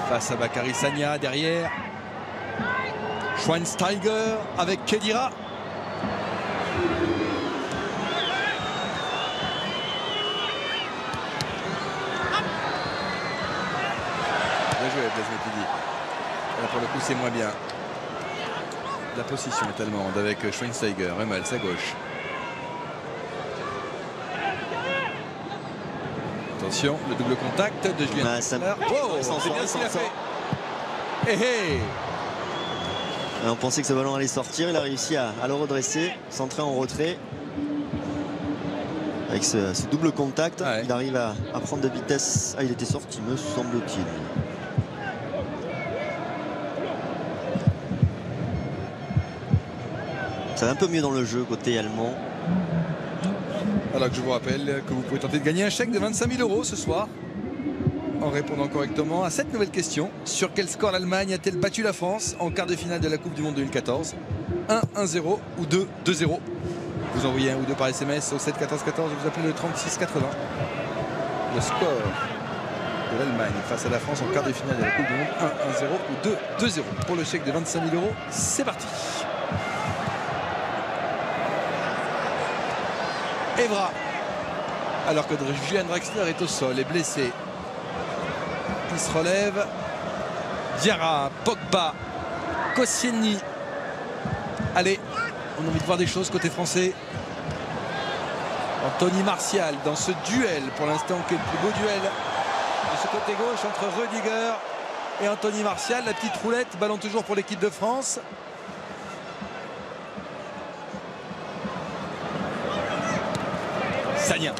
face à Bakary Sagna derrière. Schweinsteiger avec Khedira. Bien joué, Blaise Matuidi. Là pour le coup c'est moins bien. La position est allemande avec Schweinsteiger, Hummels à gauche. Attention, le double contact de Julien. Oh, c'est bien ce qu'il a fait. Hey. On pensait que ce ballon allait sortir, il a réussi à le redresser, centrer en retrait. Avec ce double contact, ouais. Il arrive à prendre de vitesse. Ah, il était sorti, me semble-t-il. Ça va un peu mieux dans le jeu côté allemand. Alors que je vous rappelle que vous pouvez tenter de gagner un chèque de 25 000 € ce soir en répondant correctement à cette nouvelle question. Sur quel score l'Allemagne a-t-elle battu la France en quart de finale de la Coupe du Monde 2014? 1-1-0 ou 2-2-0. Vous envoyez un ou deux par SMS au 7 14 14 et vous appelez le 36 80. Le score de l'Allemagne face à la France en quart de finale de la Coupe du Monde, 1-1-0 ou 2-2-0. Pour le chèque de 25 000 €, c'est parti. Evra, alors que Julian Draxler est au sol, est blessé. Il se relève. Diarra, Pogba, Koscielny. Allez, on a envie de voir des choses côté français. Anthony Martial dans ce duel, pour l'instant, qui est le plus beau duel de ce côté gauche entre Rudiger et Anthony Martial. La petite roulette, ballon toujours pour l'équipe de France. Sagna.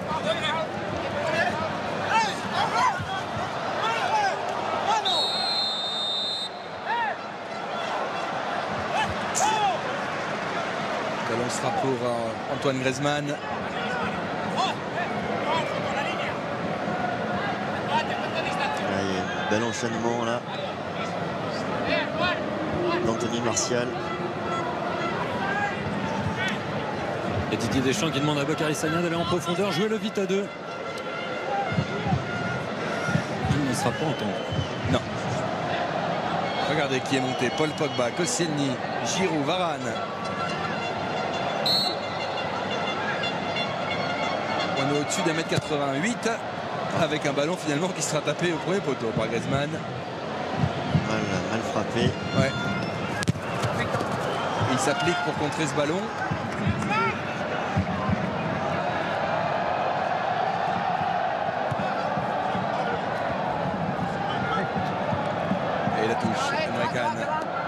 Le ballon sera pour Antoine Griezmann. Bel enchaînement là d'Anthony Martial. Et Didier Deschamps qui demande à Bakary Sagna d'aller en profondeur, jouer le vite à deux. Il ne sera pas entendu. Non. Regardez qui est monté. Paul Pogba, Koscielny, Giroud, Varane. On est au-dessus d'1m88 avec un ballon finalement qui sera tapé au premier poteau par Griezmann. Mal frappé. Ouais. Et il s'applique pour contrer ce ballon. Et la touche. Emre Can.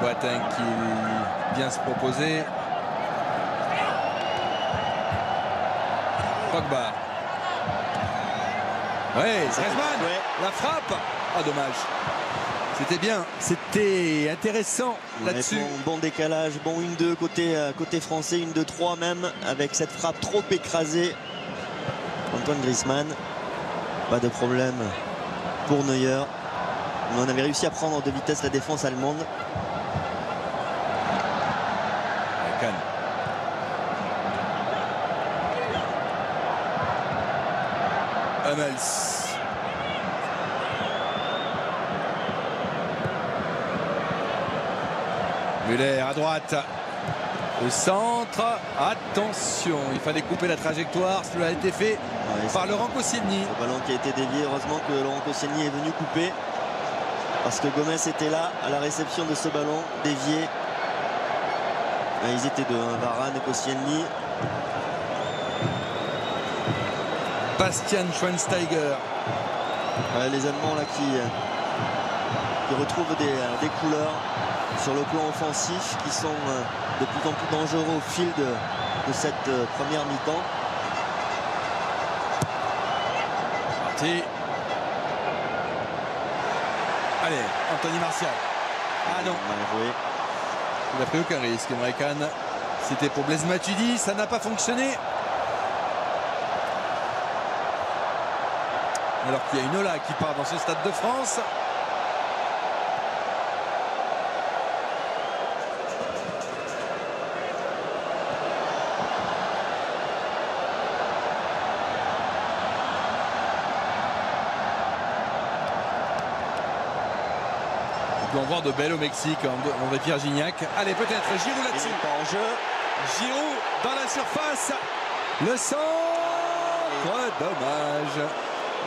Boateng qui vient se proposer. Pogba. Ouais, Griezmann, ouais. La frappe. Ah, dommage. C'était bien, c'était intéressant là-dessus. Bon décalage, bon 1-2 côté français, 1-2-3 même, avec cette frappe trop écrasée. Antoine Griezmann, pas de problème pour Neuer. On avait réussi à prendre de vitesse la défense allemande. Can. Hummels. Müller à droite. Le centre. Attention, il fallait couper la trajectoire. Cela a été fait par Laurent Koscielny. Le ballon qui a été dévié. Heureusement que Laurent Koscielny est venu couper. Parce que Gomez était là à la réception de ce ballon dévié. Ils étaient deux, Varane et Koscielny. Bastian Schweinsteiger. Les Allemands là qui retrouvent des couleurs sur le plan offensif, qui sont de plus en plus dangereux au fil de cette première mi-temps. Parti. Allez, Anthony Martial. Ah non, Mal joué. il n'a pris aucun risque. Emre Can. C'était pour Blaise Matuidi, ça n'a pas fonctionné. Alors qu'il y a une Ola qui part dans ce Stade de France. On peut en voir de belles au Mexique. On va dire Gignac. Allez, peut-être Giroud là-dessus. Pas en jeu. Giroud dans la surface. Le centre. Dommage.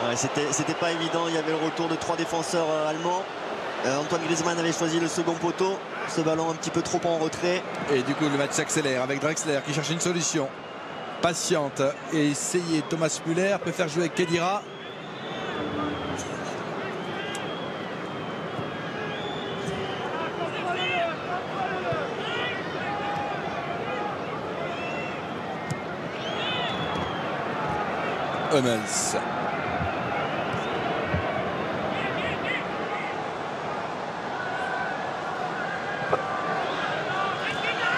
Ouais, c'était pas évident. Il y avait le retour de 3 défenseurs allemands. Antoine Griezmann avait choisi le second poteau. Ce ballon un petit peu trop en retrait. Et du coup, le match s'accélère avec Drexler qui cherche une solution. Patiente et essayer. Thomas Müller peut faire jouer avec Khedira. Hummels.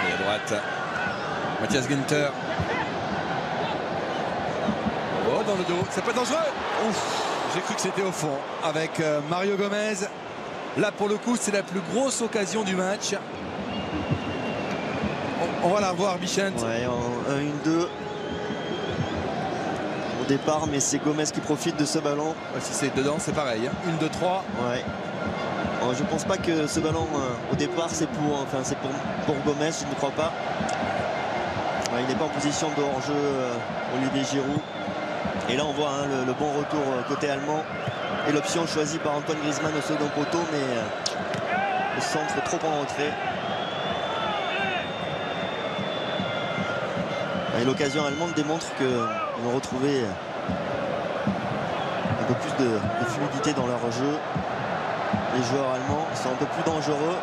Et à droite, Matthias Ginter. Oh, dans le dos, ça peut être dangereux. J'ai cru que c'était au fond avec Mario Gomez. Là, pour le coup, c'est la plus grosse occasion du match. On va la revoir, Bichent. Ouais, en 1-1-2. Au départ, mais c'est Gomez qui profite de ce ballon. Si c'est dedans, c'est pareil. 1, 2, 3. Ouais. Je pense pas que ce ballon au départ c'est pour Gomez, je ne crois pas. Ouais, il n'est pas en position de hors-jeu, Olivier Giroud. Et là on voit le bon retour côté allemand et l'option choisie par Antoine Griezmann au second poteau, mais le centre trop en retrait. Et l'occasion allemande démontre qu'ils ont retrouvé un peu plus de fluidité dans leur jeu. Les joueurs allemands sont un peu plus dangereux.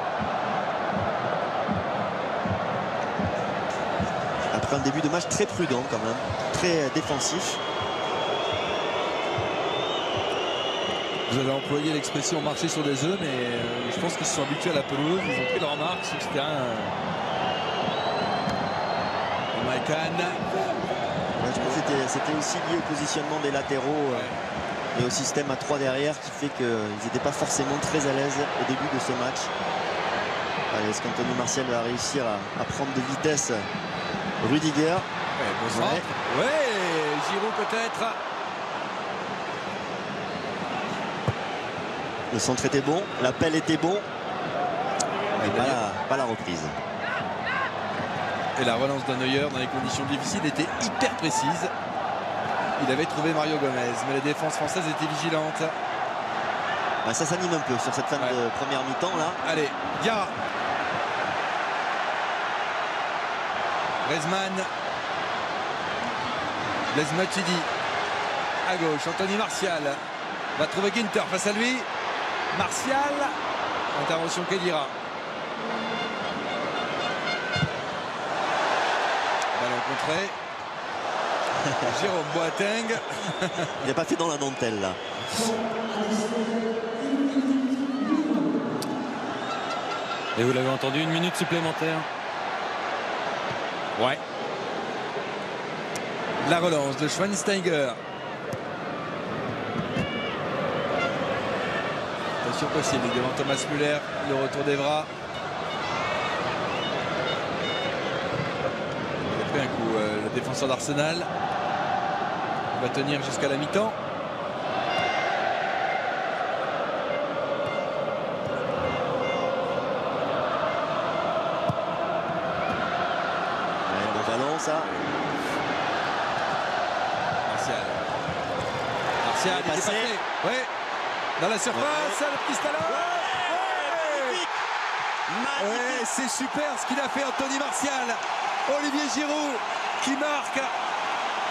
Après un début de match très prudent quand même, très défensif. Vous avez employé l'expression marcher sur des œufs, mais je pense qu'ils se sont habitués à la pelouse. Ils ont pris leur marque sur ce terrain. Can. Ouais, je pense que c'était aussi lié au positionnement des latéraux et au système à 3 derrière qui fait qu'ils n'étaient pas forcément très à l'aise au début de ce match. Est-ce qu'Anthony Martial va réussir à prendre de vitesse Rudiger? Bon centre. Ouais, Giroud peut-être. Le centre était bon, l'appel était bon, mais pas la reprise. Et la relance de Neuer dans les conditions difficiles était hyper précise. Il avait trouvé Mario Gomez, mais la défense française était vigilante. Ça s'anime un peu sur cette fin de première mi-temps là. Allez, Diarra. Griezmann. Blaise Matuidi. À gauche, Anthony Martial va trouver Ginter face à lui. Martial. Intervention Khedira. Ballon contré. Jérôme Boateng. Il n'a pas fait dans la dentelle là. Et vous l'avez entendu, 1 minute supplémentaire. Ouais. La relance de Schweinsteiger. Attention possible devant Thomas Müller. Le retour d'Evra. Il a pris un coup. Le défenseur d'Arsenal va tenir jusqu'à la mi-temps. Ça. Martial est passé. Ouais. Dans la surface, le petit talon. Magnifique. C'est super ce qu'il a fait Anthony Martial. Olivier Giroud qui marque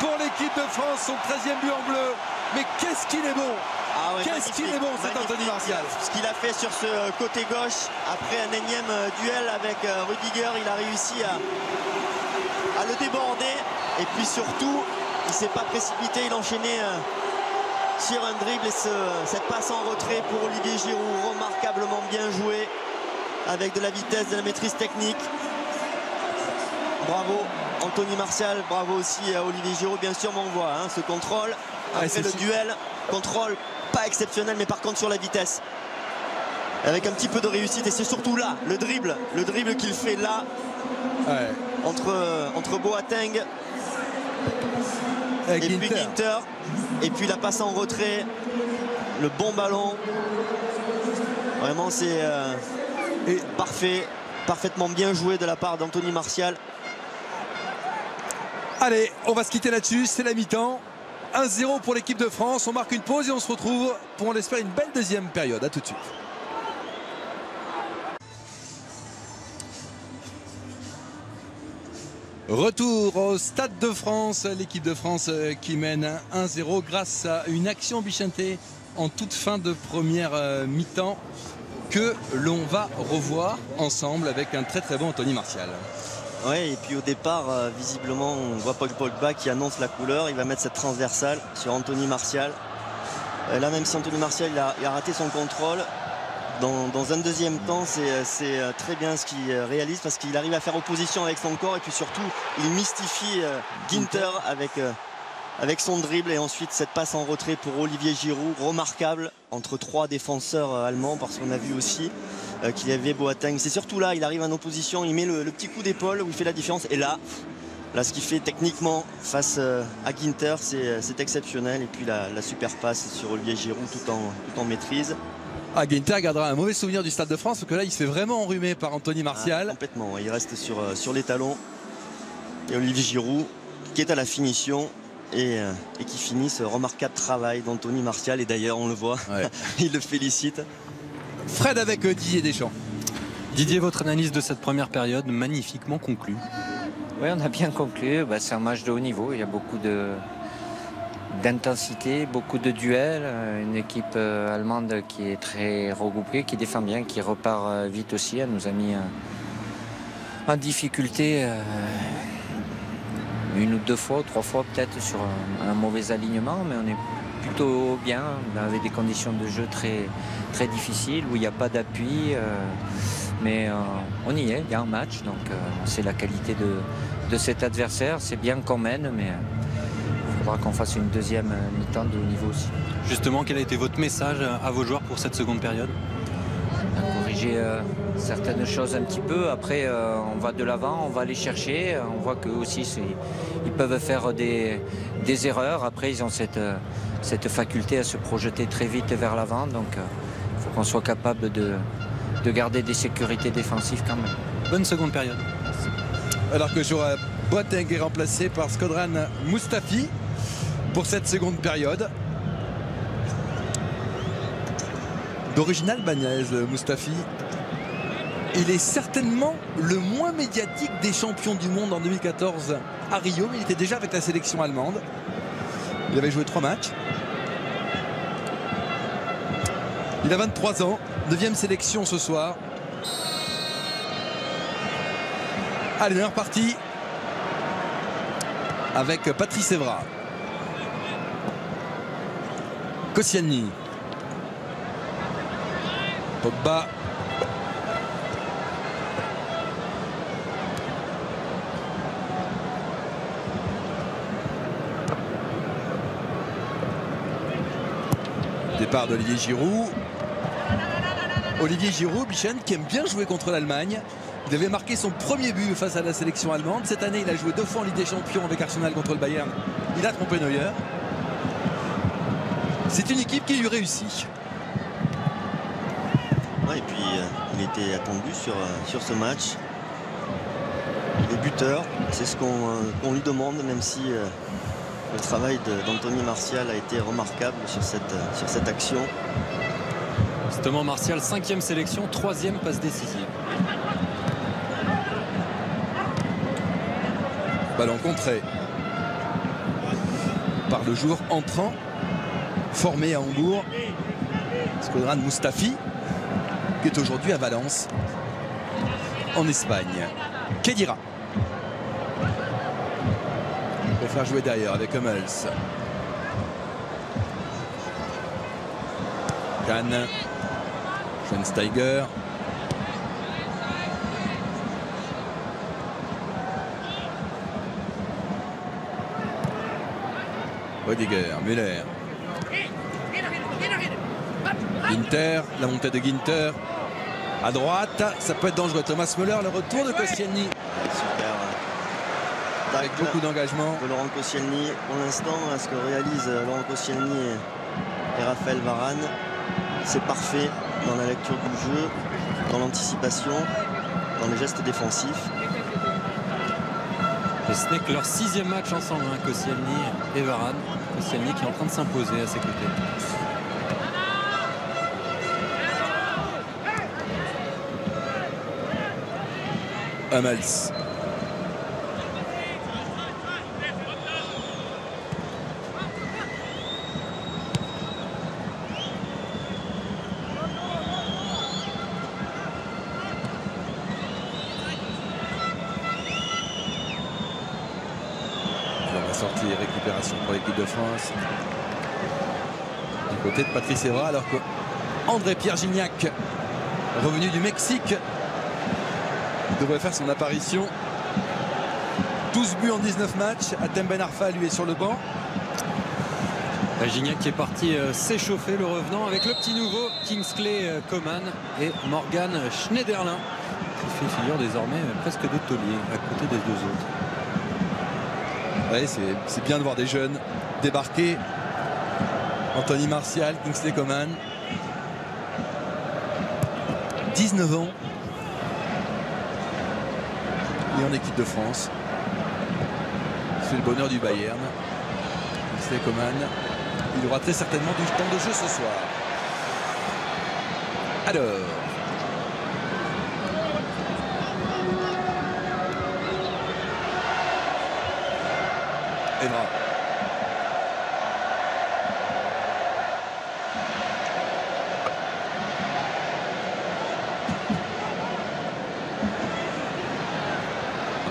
pour l'équipe de France, son 13e but en bleu. Mais qu'est-ce qu'il est bon! Ah ouais, qu'est-ce qu'il est bon cet Anthony Martial! Ce qu'il a fait sur ce côté gauche, après un énième duel avec Rudiger, il a réussi à le déborder. Et puis surtout, il ne s'est pas précipité, il enchaînait sur un dribble et cette passe en retrait pour Olivier Giroud, remarquablement bien joué, avec de la vitesse, de la maîtrise technique. Bravo Anthony Martial, bravo aussi à Olivier Giroud, bien sûr, mais on voit ce contrôle après le duel, contrôle pas exceptionnel, mais par contre sur la vitesse avec un petit peu de réussite, et c'est surtout là le dribble qu'il fait là, entre Boateng et puis Ginter, et puis la passe en retrait, le bon ballon, vraiment c'est parfaitement bien joué de la part d'Anthony Martial. Allez, on va se quitter là-dessus, c'est la mi-temps. 1-0 pour l'équipe de France, on marque une pause et on se retrouve pour, on l'espère, une belle deuxième période. A tout de suite. Retour au Stade de France, l'équipe de France qui mène 1-0 grâce à une action Bichente en toute fin de première mi-temps que l'on va revoir ensemble avec un très bon Anthony Martial. Ouais, et puis au départ, visiblement, on voit Paul Pogba qui annonce la couleur. Il va mettre cette transversale sur Anthony Martial. Là, même si Anthony Martial il a raté son contrôle, dans un deuxième temps, c'est très bien ce qu'il réalise, parce qu'il arrive à faire opposition avec son corps, et puis surtout, il mystifie Ginter avec son dribble, et ensuite cette passe en retrait pour Olivier Giroud, remarquable entre 3 défenseurs allemands, parce qu'on a vu aussi qu'il y avait Boateng. C'est surtout là, il arrive en opposition, il met le petit coup d'épaule où il fait la différence, et là ce qu'il fait techniquement face à Ginter, c'est exceptionnel. Et puis la super passe sur Olivier Giroud tout en maîtrise. Ginter gardera un mauvais souvenir du Stade de France, parce que là il se fait vraiment enrhumer par Anthony Martial. Complètement, il reste sur les talons. Et Olivier Giroud qui est à la finition et qui finit ce remarquable travail d'Anthony Martial. Et d'ailleurs on le voit, il le félicite. Fred avec Didier Deschamps. Didier, votre analyse de cette première période magnifiquement conclue. Oui, on a bien conclu. C'est un match de haut niveau. Il y a beaucoup d'intensité, beaucoup de duels. Une équipe allemande qui est très regroupée, qui défend bien, qui repart vite aussi. Elle nous a mis en difficulté 1 ou 2 fois, 3 fois peut-être sur un mauvais alignement, mais on est plutôt bien, avec des conditions de jeu très difficiles, où il n'y a pas d'appui. Mais on y est, il y a un match, donc c'est la qualité de cet adversaire. C'est bien qu'on mène, mais il faudra qu'on fasse une deuxième mi-temps de haut niveau aussi. Justement, quel a été votre message à vos joueurs pour cette seconde période? Corriger certaines choses un petit peu. Après, on va de l'avant, on va aller chercher. On voit qu'eux aussi, ils peuvent faire des erreurs. Après, ils ont cette faculté à se projeter très vite vers l'avant. Donc, il faut qu'on soit capable de garder des sécurités défensives quand même. Bonne seconde période. Merci. Alors que Boateng est remplacé par Shkodran Mustafi pour cette seconde période. D'origine albanaise, Mustafi. Il est certainement le moins médiatique des champions du monde en 2014 à Rio, mais il était déjà avec la sélection allemande. Il avait joué 3 matchs. Il a 23 ans, 9e sélection ce soir. Allez, on est reparti avec Patrice Evra. Koscielny. Pogba. Départ d'Olivier Giroud. Olivier Giroud, Bichente, qui aime bien jouer contre l'Allemagne. Il avait marqué son premier but face à la sélection allemande. Cette année, il a joué 2 fois en Ligue des Champions avec Arsenal contre le Bayern. Il a trompé Neuer. C'est une équipe qui lui réussit. Ouais, et puis il était attendu sur ce match. Il est buteur, c'est ce qu'on lui demande, même si le travail d'Anthony Martial a été remarquable sur cette action. Justement, Martial, 5e sélection, 3e passe décisive. Ballon contré. par le joueur entrant formé à Hambourg, Skodran Mustafi, qui est aujourd'hui à Valence en Espagne. Khedira pour faire jouer derrière avec Hummels. Kahn, Schweinsteiger. Rüdiger, Müller. Ginter, la montée de Ginter. À droite, ça peut être dangereux. Thomas Müller, le retour de Koscielny. Super. Avec beaucoup d'engagement. De Laurent Koscielny. Pour l'instant, ce que réalisent Laurent Koscielny et Raphaël Varane, c'est parfait dans la lecture du jeu, dans l'anticipation, dans les gestes défensifs. Et ce n'est que leur 6e match ensemble, hein, Koscielny et Varane. Koscielny qui est en train de s'imposer à ses côtés. Hummels. On va sortir, récupération pour l'équipe de France. Du côté de Patrice Evra, alors que André-Pierre Gignac, revenu du Mexique, devrait faire son apparition. 12 buts en 19 matchs. Hatem Ben Arfa, lui, est sur le banc. Gignac qui est parti s'échauffer, le revenant avec le petit nouveau Kingsley Coman et Morgan Schneiderlin qui fait figure désormais presque de taulier à côté des deux autres. Ouais, c'est bien de voir des jeunes débarquer. Anthony Martial, Kingsley Coman, 19 ans. Et en équipe de France. C'est le bonheur du Bayern. Kingsley Coman, il aura très certainement du temps de jeu ce soir. Alors, Evra.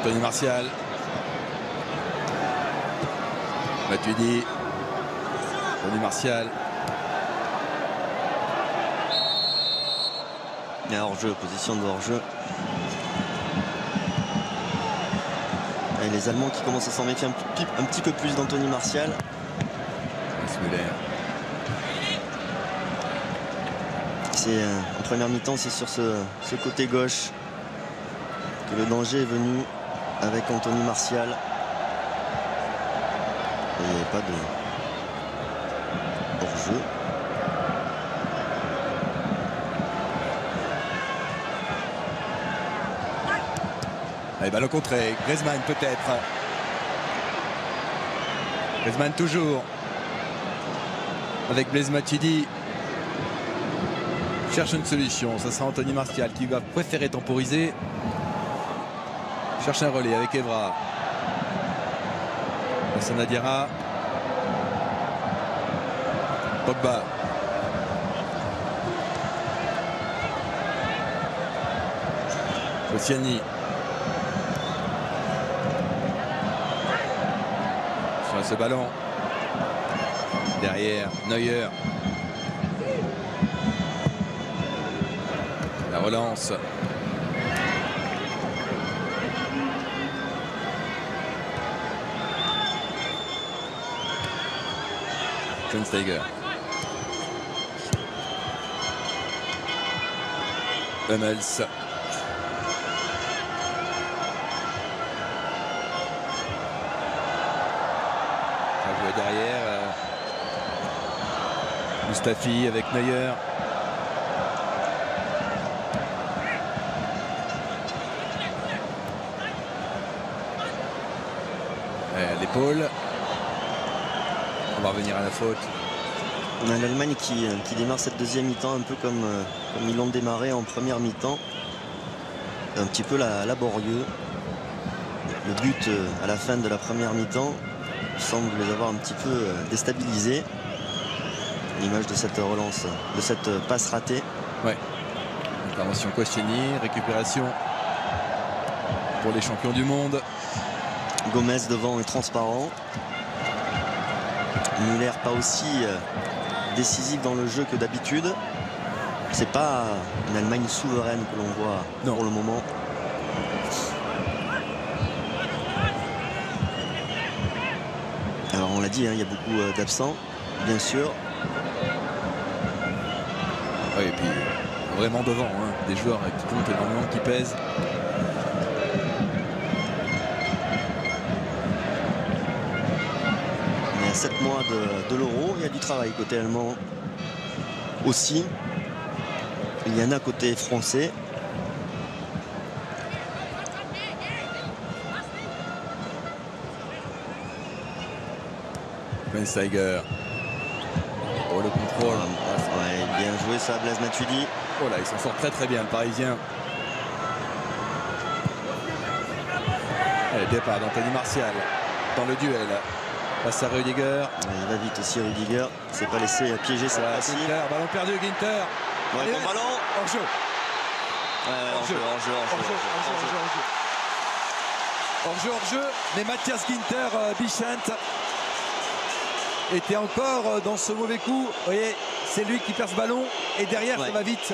Anthony Martial. Matuidi. Anthony Martial. Il y a hors-jeu, position de hors-jeu. Et les Allemands qui commencent à s'en méfier un petit peu plus d'Anthony Martial. C'est en première mi-temps, c'est sur ce côté gauche que le danger est venu avec Anthony Martial. Et il n'y avait pas de hors-jeu. Allez, ballon contré. Griezmann peut-être. Griezmann toujours. Avec Blaise Matuidi. Cherche une solution. Ça sera Anthony Martial qui va préférer temporiser. Cherche un relais avec Evra. Lassana Diarra. Pogba. Koscielny. Sur ce ballon. Derrière, Neuer. La relance. Schweinsteiger. Hummels. Ça jouait derrière. Mustafi avec Neuer. L'épaule. On va revenir à la faute. On a l'Allemagne qui démarre cette deuxième mi-temps un peu comme ils l'ont démarré en première mi-temps. Un petit peu laborieux. Le but à la fin de la première mi-temps semble les avoir un petit peu déstabilisés. L'image de cette relance, de cette passe ratée. Ouais. Intervention Koscielny, récupération pour les champions du monde. Gomez devant est transparent. Müller pas aussi décisif dans le jeu que d'habitude. C'est pas une Allemagne souveraine que l'on voit pour le moment. Alors on l'a dit, hein, il y a beaucoup d'absents, bien sûr. Oui, et puis vraiment devant, hein, des joueurs qui comptent énormément, qui pèsent. On est à 7 mois de l'Euro, il y a du travail côté allemand aussi. Il y en a côté français. Schweinsteiger. Oh, le contrôle. Ouais, bien joué ça, Blaise Matuidi. Oh là, il s'en sort très très bien, le Parisien. Allez, départ d'Anthony Martial dans le duel. Passe à Rudiger. Il va vite aussi, Rudiger. Il s'est pas laissé piéger cette fois-ci. Ballon perdu, Ginter. Ouais, bon ballon. Hors-jeu. Hors-jeu. Mais Mathias Ginter, Bichent était encore dans ce mauvais coup. Vous voyez, c'est lui qui perd ce ballon et derrière ça va vite.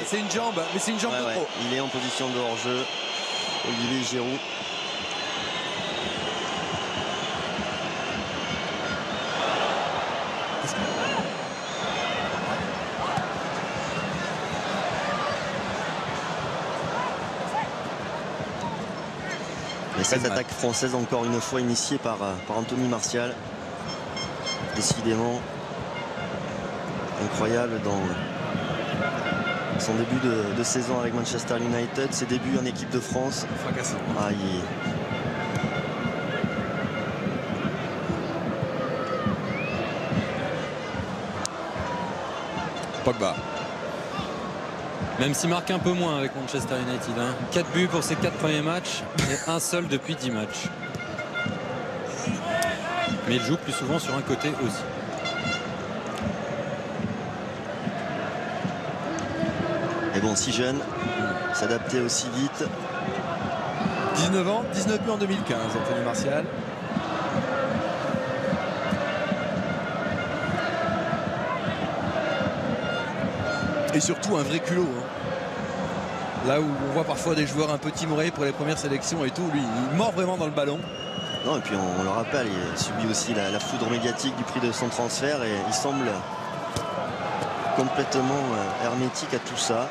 C'est une jambe, mais c'est une jambe de trop. Il est en position de hors-jeu. Olivier Giroud. Et cette attaque française encore une fois initiée par Anthony Martial. Décidément incroyable dans son début de saison avec Manchester United, ses débuts en équipe de France. Fracassé. Pogba. Même s'il marque un peu moins avec Manchester United. 4 buts pour ses 4 premiers matchs et un seul depuis 10 matchs. Mais il joue plus souvent sur un côté aussi. Et bon, si jeune, s'adapter aussi vite. 19 ans, 19 buts en 2015, Anthony Martial. Et surtout un vrai culot. Là où on voit parfois des joueurs un peu timorés pour les premières sélections et tout, lui il mord vraiment dans le ballon. Non, et puis on le rappelle, il subit aussi la foudre médiatique du prix de son transfert et il semble complètement hermétique à tout ça.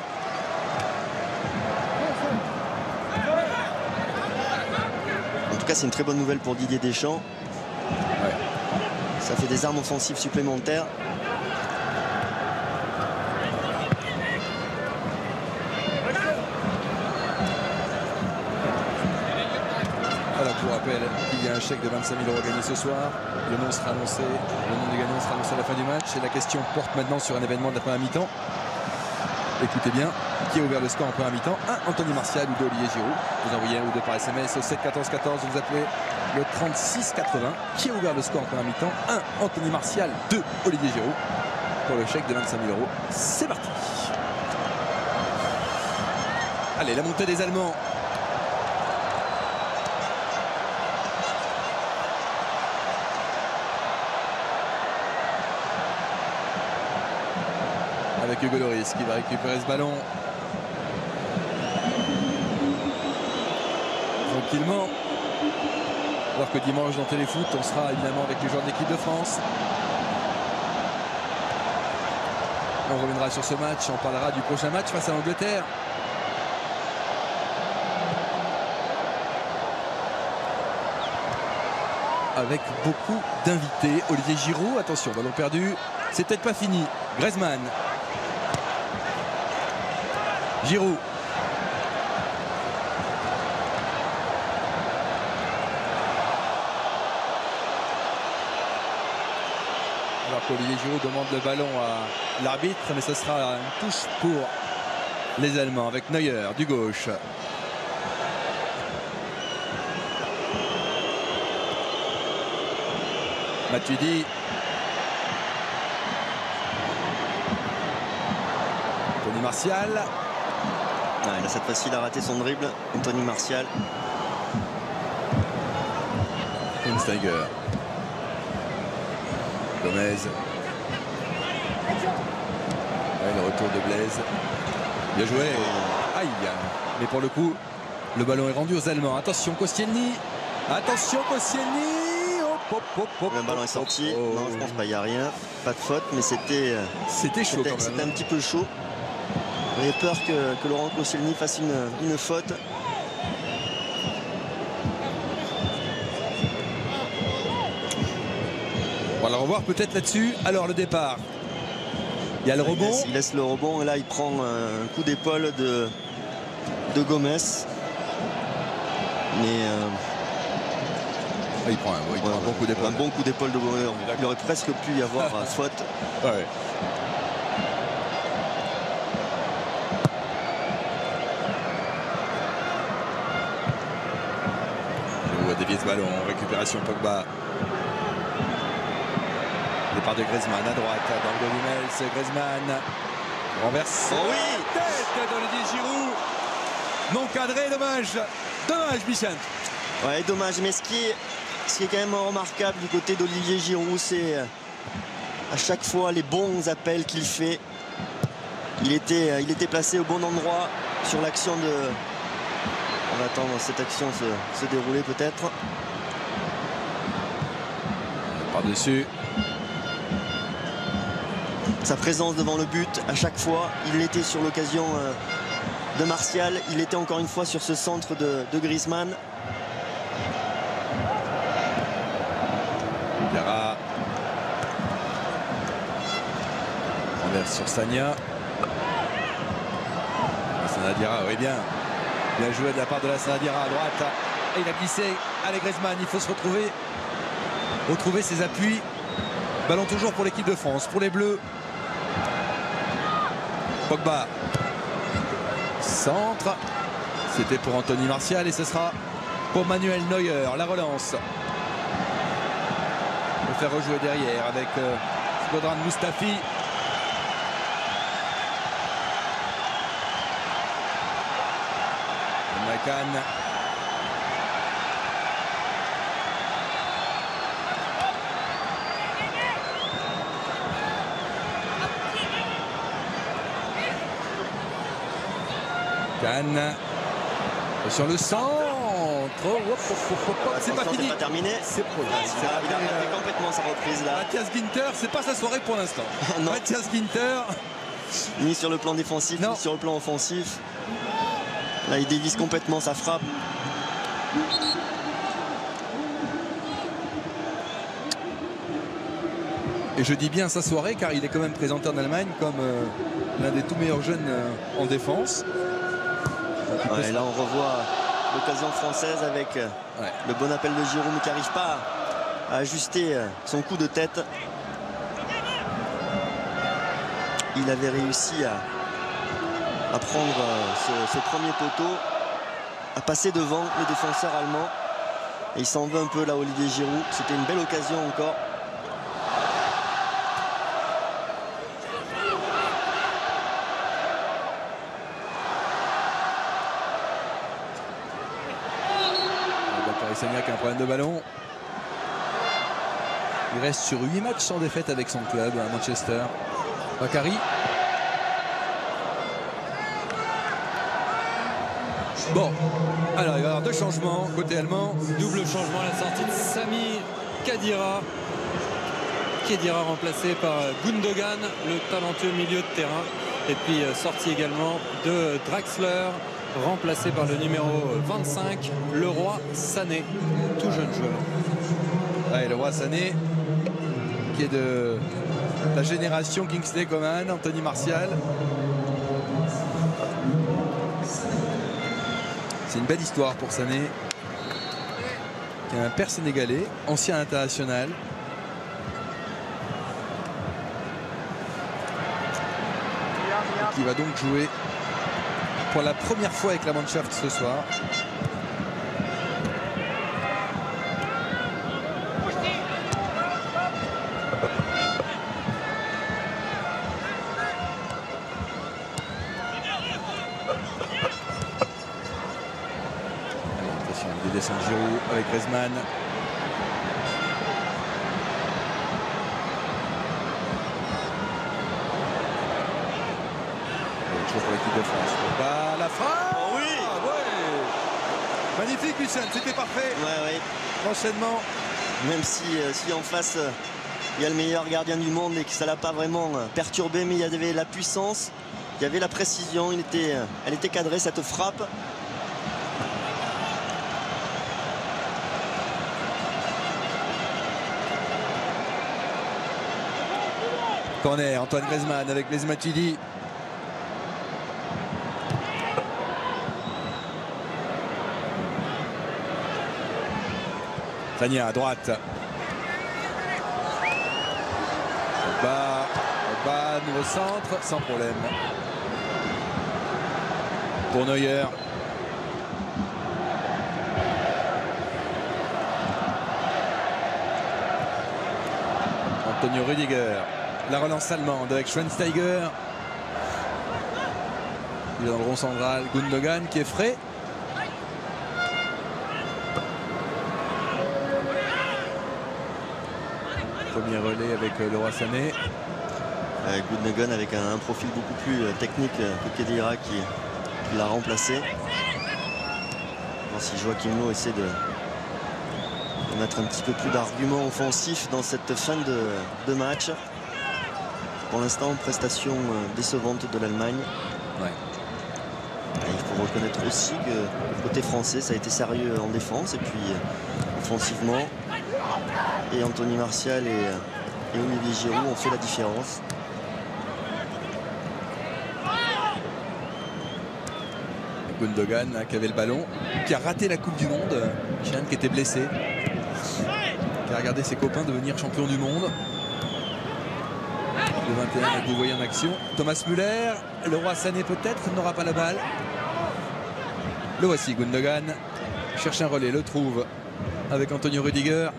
En tout cas, c'est une très bonne nouvelle pour Didier Deschamps. Ouais. Ça fait des armes offensives supplémentaires. Je vous rappelle qu'il y a un chèque de 25 000 € gagné ce soir. Le nom sera annoncé, le nom du gagnant sera annoncé à la fin du match. Et la question porte maintenant sur un événement de la première mi-temps. Écoutez bien, qui a ouvert le score en première mi-temps? 1 Anthony Martial ou 2 Olivier Giroud. Vous envoyez un ou deux par SMS au 7 14 14. Vous appelez le 36 80. Qui a ouvert le score en première mi-temps? 1 Anthony Martial, 2 Olivier Giroud. Pour le chèque de 25 000 €. C'est parti. Allez, la montée des Allemands. Avec Hugo Lloris qui va récupérer ce ballon tranquillement, alors que dimanche dans Téléfoot on sera évidemment avec les joueurs de l'équipe de France. On reviendra sur ce match, on parlera du prochain match face à l'Angleterre. Avec beaucoup d'invités. Olivier Giroud, attention, ballon perdu, c'est peut-être pas fini. Griezmann. Giroud. Alors qu'Olivier Giroud demande le ballon à l'arbitre, mais ce sera une touche pour les Allemands avec Neuer du gauche. Matuidi. Anthony Martial. Ouais, là, cette fois-ci, il a raté son dribble. Anthony Martial. Steiger. Gomez. Ouais, le retour de Blaise. Bien joué. Aïe. Mais pour le coup, le ballon est rendu aux Allemands. Attention Koscielny. Attention Koscielny. Hop, hop, hop, Le ballon est sorti. Oh. Non, je pense pas. Il n'y a rien. Pas de faute, mais c'était chaud quand même. C'était un petit peu chaud. J'avais peur que Laurent Koscielny fasse une faute. On va le revoir peut-être là-dessus. Alors le départ. Il y a le rebond. Il laisse le rebond et là il prend un coup d'épaule de Gomez. Mais Il prend un bon coup d'épaule. Un bon coup d'épaule de Gomez. Il aurait presque pu y avoir faute. Ouais. Je vois dévier ce ballon. Récupération Pogba. Départ de Griezmann à droite dans le dos d'Hummels. Griezmann renverse. Oh oui, tête d'Olivier Giroud. Non cadré, dommage. Dommage, Michel. Ouais, dommage. Mais ce qui est quand même remarquable du côté d'Olivier Giroud, c'est à chaque fois les bons appels qu'il fait. Il était placé au bon endroit sur l'action de... On va attendre cette action se dérouler peut-être. Par-dessus. Sa présence devant le but, à chaque fois, il était sur l'occasion de Martial. Il était encore une fois sur ce centre de Griezmann. Diarra. Renverse sur Sagna. Diarra, oui bien. Bien joué de la part de la Diarra à droite. Et il a glissé. Allez Griezmann, il faut se retrouver ses appuis. Ballon toujours pour l'équipe de France, pour les Bleus. Pogba. Centre. C'était pour Anthony Martial et ce sera pour Manuel Neuer. La relance. On va faire rejouer derrière avec Shkodran Mustafi. Makan. Cannes sur le centre. C'est pas fini. C'est pas terminé. C'est il a raté complètement sa reprise là. Mathias Ginter, c'est pas sa soirée pour l'instant. Mathias Ginter. Ni sur le plan défensif, ni sur le plan offensif. Là, il dévisse complètement sa frappe. Et je dis bien sa soirée car il est quand même présenté en Allemagne comme l'un des tout meilleurs jeunes en défense. Ouais, là, on revoit l'occasion française avec le bon appel de Giroud qui n'arrive pas à ajuster son coup de tête. Il avait réussi à prendre ce premier poteau, à passer devant le défenseur allemand. Et il s'en veut un peu là, Olivier Giroud. C'était une belle occasion encore. Sagna qui a un problème de ballon. Il reste sur 8 matchs sans défaite avec son club à Manchester. Bakary. Bon, alors il va y avoir deux changements côté allemand. Double changement à la sortie de Sami Khedira. Khedira remplacé par Gundogan, le talentueux milieu de terrain. Et puis sortie également de Draxler, remplacé par le numéro 25, Leroy Sané, tout jeune joueur. Ouais, Leroy Sané, qui est de la génération Kingsley Coman, Anthony Martial. C'est une belle histoire pour Sané, qui est un père sénégalais, ancien international. Qui va donc jouer pour la première fois avec la Mannschaft ce soir. descend Giroud avec Griezmann. Toujours pour l'équipe de France. Bah, la frappe. Oh oui. Ah, ouais. Magnifique, Michel, c'était parfait. Ouais. L'enchaînement. Même si en face il y a le meilleur gardien du monde et que ça l'a pas vraiment perturbé, mais il y avait la puissance, il y avait la précision, elle était cadrée cette frappe. Corner, Antoine Griezmann avec Blaise Matuidi. Sagna à droite. Bas, nouveau centre, sans problème. Pour Neuer. Antonio Rüdiger. La relance allemande avec Schweinsteiger. Il est dans le rond central. Gundogan qui est frais. Premier relais avec Leroy Sané. Gundogan avec un profil beaucoup plus technique que Khedira qui l'a remplacé. Voir si Joachim Löw essaie de mettre un petit peu plus d'arguments offensifs dans cette fin de match. Pour l'instant, prestation décevante de l'Allemagne. Ouais. Il faut reconnaître aussi que côté français, ça a été sérieux en défense et puis offensivement. Et Anthony Martial et Olivier Giroud ont fait la différence. Gundogan qui avait le ballon, qui a raté la Coupe du Monde. Michel qui était blessé, qui a regardé ses copains devenir champion du monde. Le 21 que vous voyez en action. Thomas Müller, Leroy Sané peut-être n'aura pas la balle. Le voici, Gundogan. Cherche un relais, le trouve avec Antonio Rüdiger.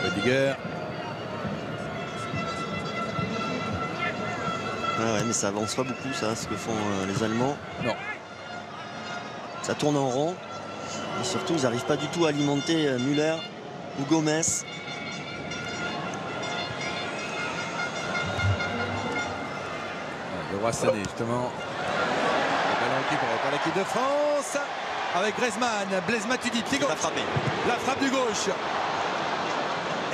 Rüdiger. Ah ouais, mais ça avance pas beaucoup, ça, ce que font les Allemands. Non. Ça tourne en rond. Et surtout, ils n'arrivent pas du tout à alimenter Müller ou Gomez. Le Roi Sané, justement. Le ballon récupéré par l'équipe de France. Avec Griezmann, Blaise Matuidi, pied gauche. La frappe du gauche.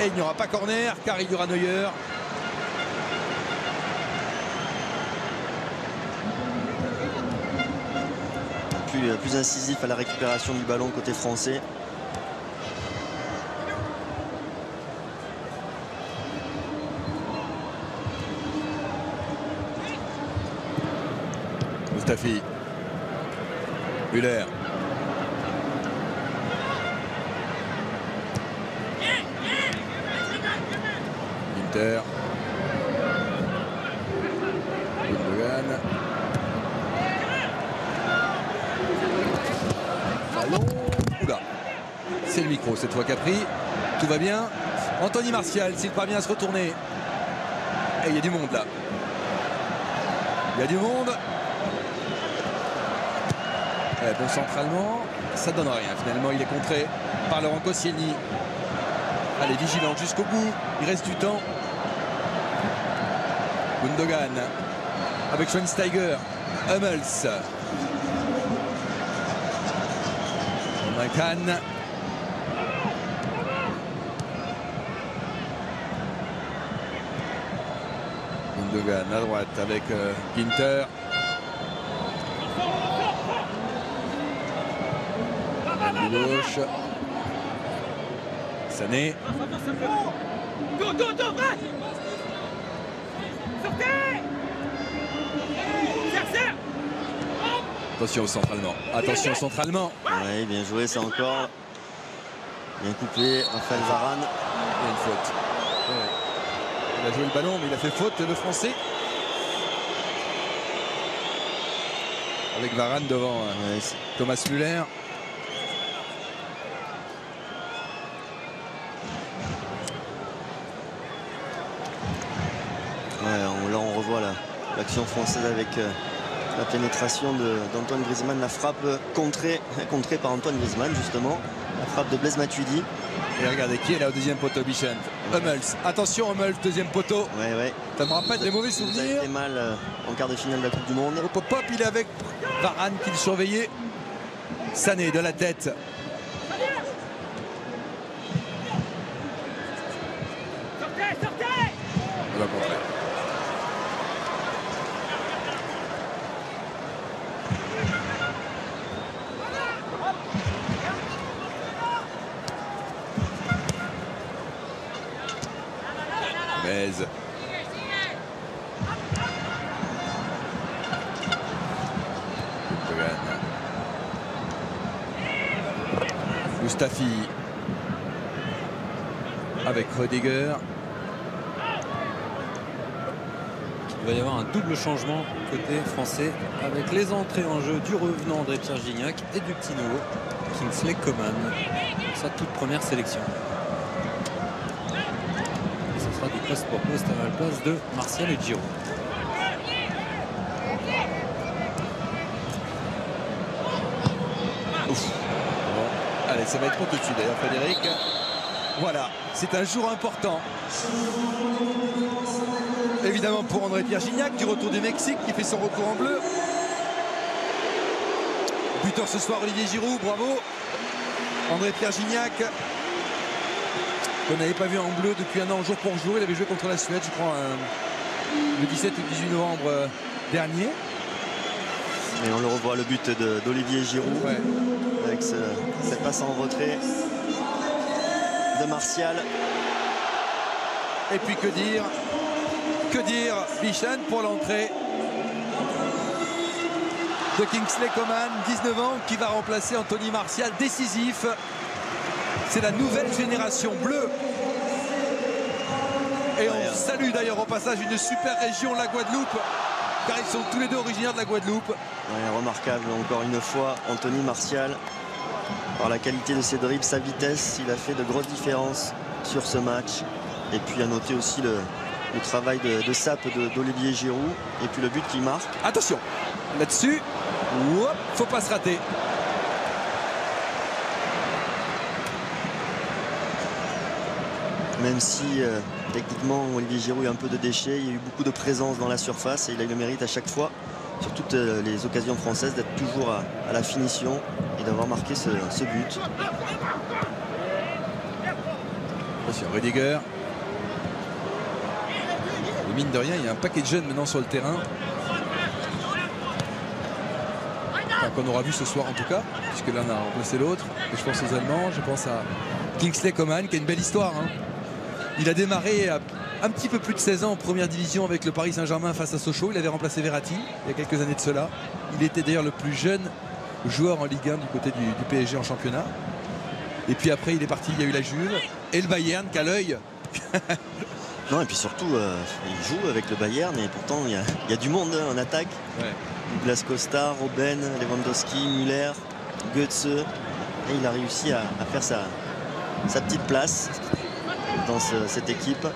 Et il n'y aura pas corner car il y aura Neuer. Plus incisif à la récupération du ballon côté français. Mustafi. Müller. Inter. Gundogan. Ballon. Oula. C'est le micro cette fois qu'a pris. Tout va bien. Anthony Martial s'il parvient à se retourner. Et il y a du monde là. Il y a du monde. Bon centralement, ça donne rien. Finalement, il est contré par Laurent Koscielny. Allez, vigilant jusqu'au bout. Il reste du temps. Gundogan avec Schweinsteiger. Hummels. Kahn. Gundogan à droite avec Ginter. Gauche. Sané. Attention au centralement. Attention au centralement. Oui, bien joué ça encore. Bien coupé, Raphaël Varane. Il y a une faute. Ouais. Il a joué le ballon mais il a fait faute le français. Avec Varane devant Thomas Müller. l'action française avec la pénétration d'Antoine Griezmann, la frappe contrée par Antoine Griezmann justement, la frappe de Blaise Matuidi. Et regardez qui est là au deuxième poteau, Bichent. Hummels, attention Hummels, deuxième poteau. Ouais. Ça me rappelle des mauvais Ça a souvenirs. été mal en quart de finale de la Coupe du Monde. Hop, hop, hop, il est avec Varane qui le surveillait. Sané de la tête. On va montrer. Mez. Mustafi avec Rüdiger. Il va y avoir un double changement côté français avec les entrées en jeu du revenant André-Pierre Gignac et du petit nouveau Kingsley Coman. Sa toute première sélection. Et ce sera du poste pour poste à la place de Martial et Giroud. Bon. Allez, ça va être pour tout de suite d'ailleurs, Frédéric. Voilà, c'est un jour important. Évidemment pour André-Pierre Gignac, du retour du Mexique, qui fait son retour en bleu. Buteur ce soir, Olivier Giroud, bravo. André-Pierre Gignac, qu'on n'avait pas vu en bleu depuis un an jour pour jour. Il avait joué contre la Suède, je crois, le 17 ou 18 novembre dernier. Et on le revoit, le but d'Olivier Giroud, Ouais. avec cette passe en retrait de Martial. Et puis que dire Bichent pour l'entrée de Kingsley Coman, 19 ans, qui va remplacer Anthony Martial, décisif. C'est la nouvelle génération bleue. Et on salue d'ailleurs au passage une super région, la Guadeloupe, car ils sont tous les deux originaires de la Guadeloupe. Ouais, remarquable encore une fois, Anthony Martial, par la qualité de ses dribbles, sa vitesse, il a fait de grosses différences sur ce match. Et puis à noter aussi le travail de sape d'Olivier Giroud, et puis le but qui marque. Attention, là-dessus, faut pas se rater. Même si techniquement Olivier Giroud a un peu de déchets, il y a eu beaucoup de présence dans la surface et il a eu le mérite à chaque fois, sur toutes les occasions françaises, d'être toujours à la finition et d'avoir marqué ce but. Attention, Rüdiger. Et mine de rien, il y a un paquet de jeunes maintenant sur le terrain. Enfin, qu'on aura vu ce soir en tout cas, puisque l'un a remplacé l'autre. Et je pense aux Allemands, je pense à Kingsley Coman, qui a une belle histoire. Hein. Il a démarré à un petit peu plus de 16 ans en première division avec le Paris Saint-Germain face à Sochaux. Il avait remplacé Verratti il y a quelques années de cela. Il était d'ailleurs le plus jeune joueur en Ligue 1 du côté du PSG en championnat. Et puis après, il est parti, il y a eu la Juve et le Bayern qui a l'œil. Non, et puis surtout, il joue avec le Bayern et pourtant il y a du monde en attaque. Ouais. Douglas Costa, Robben, Lewandowski, Müller, Götze. Et il a réussi à faire sa petite place dans cette équipe.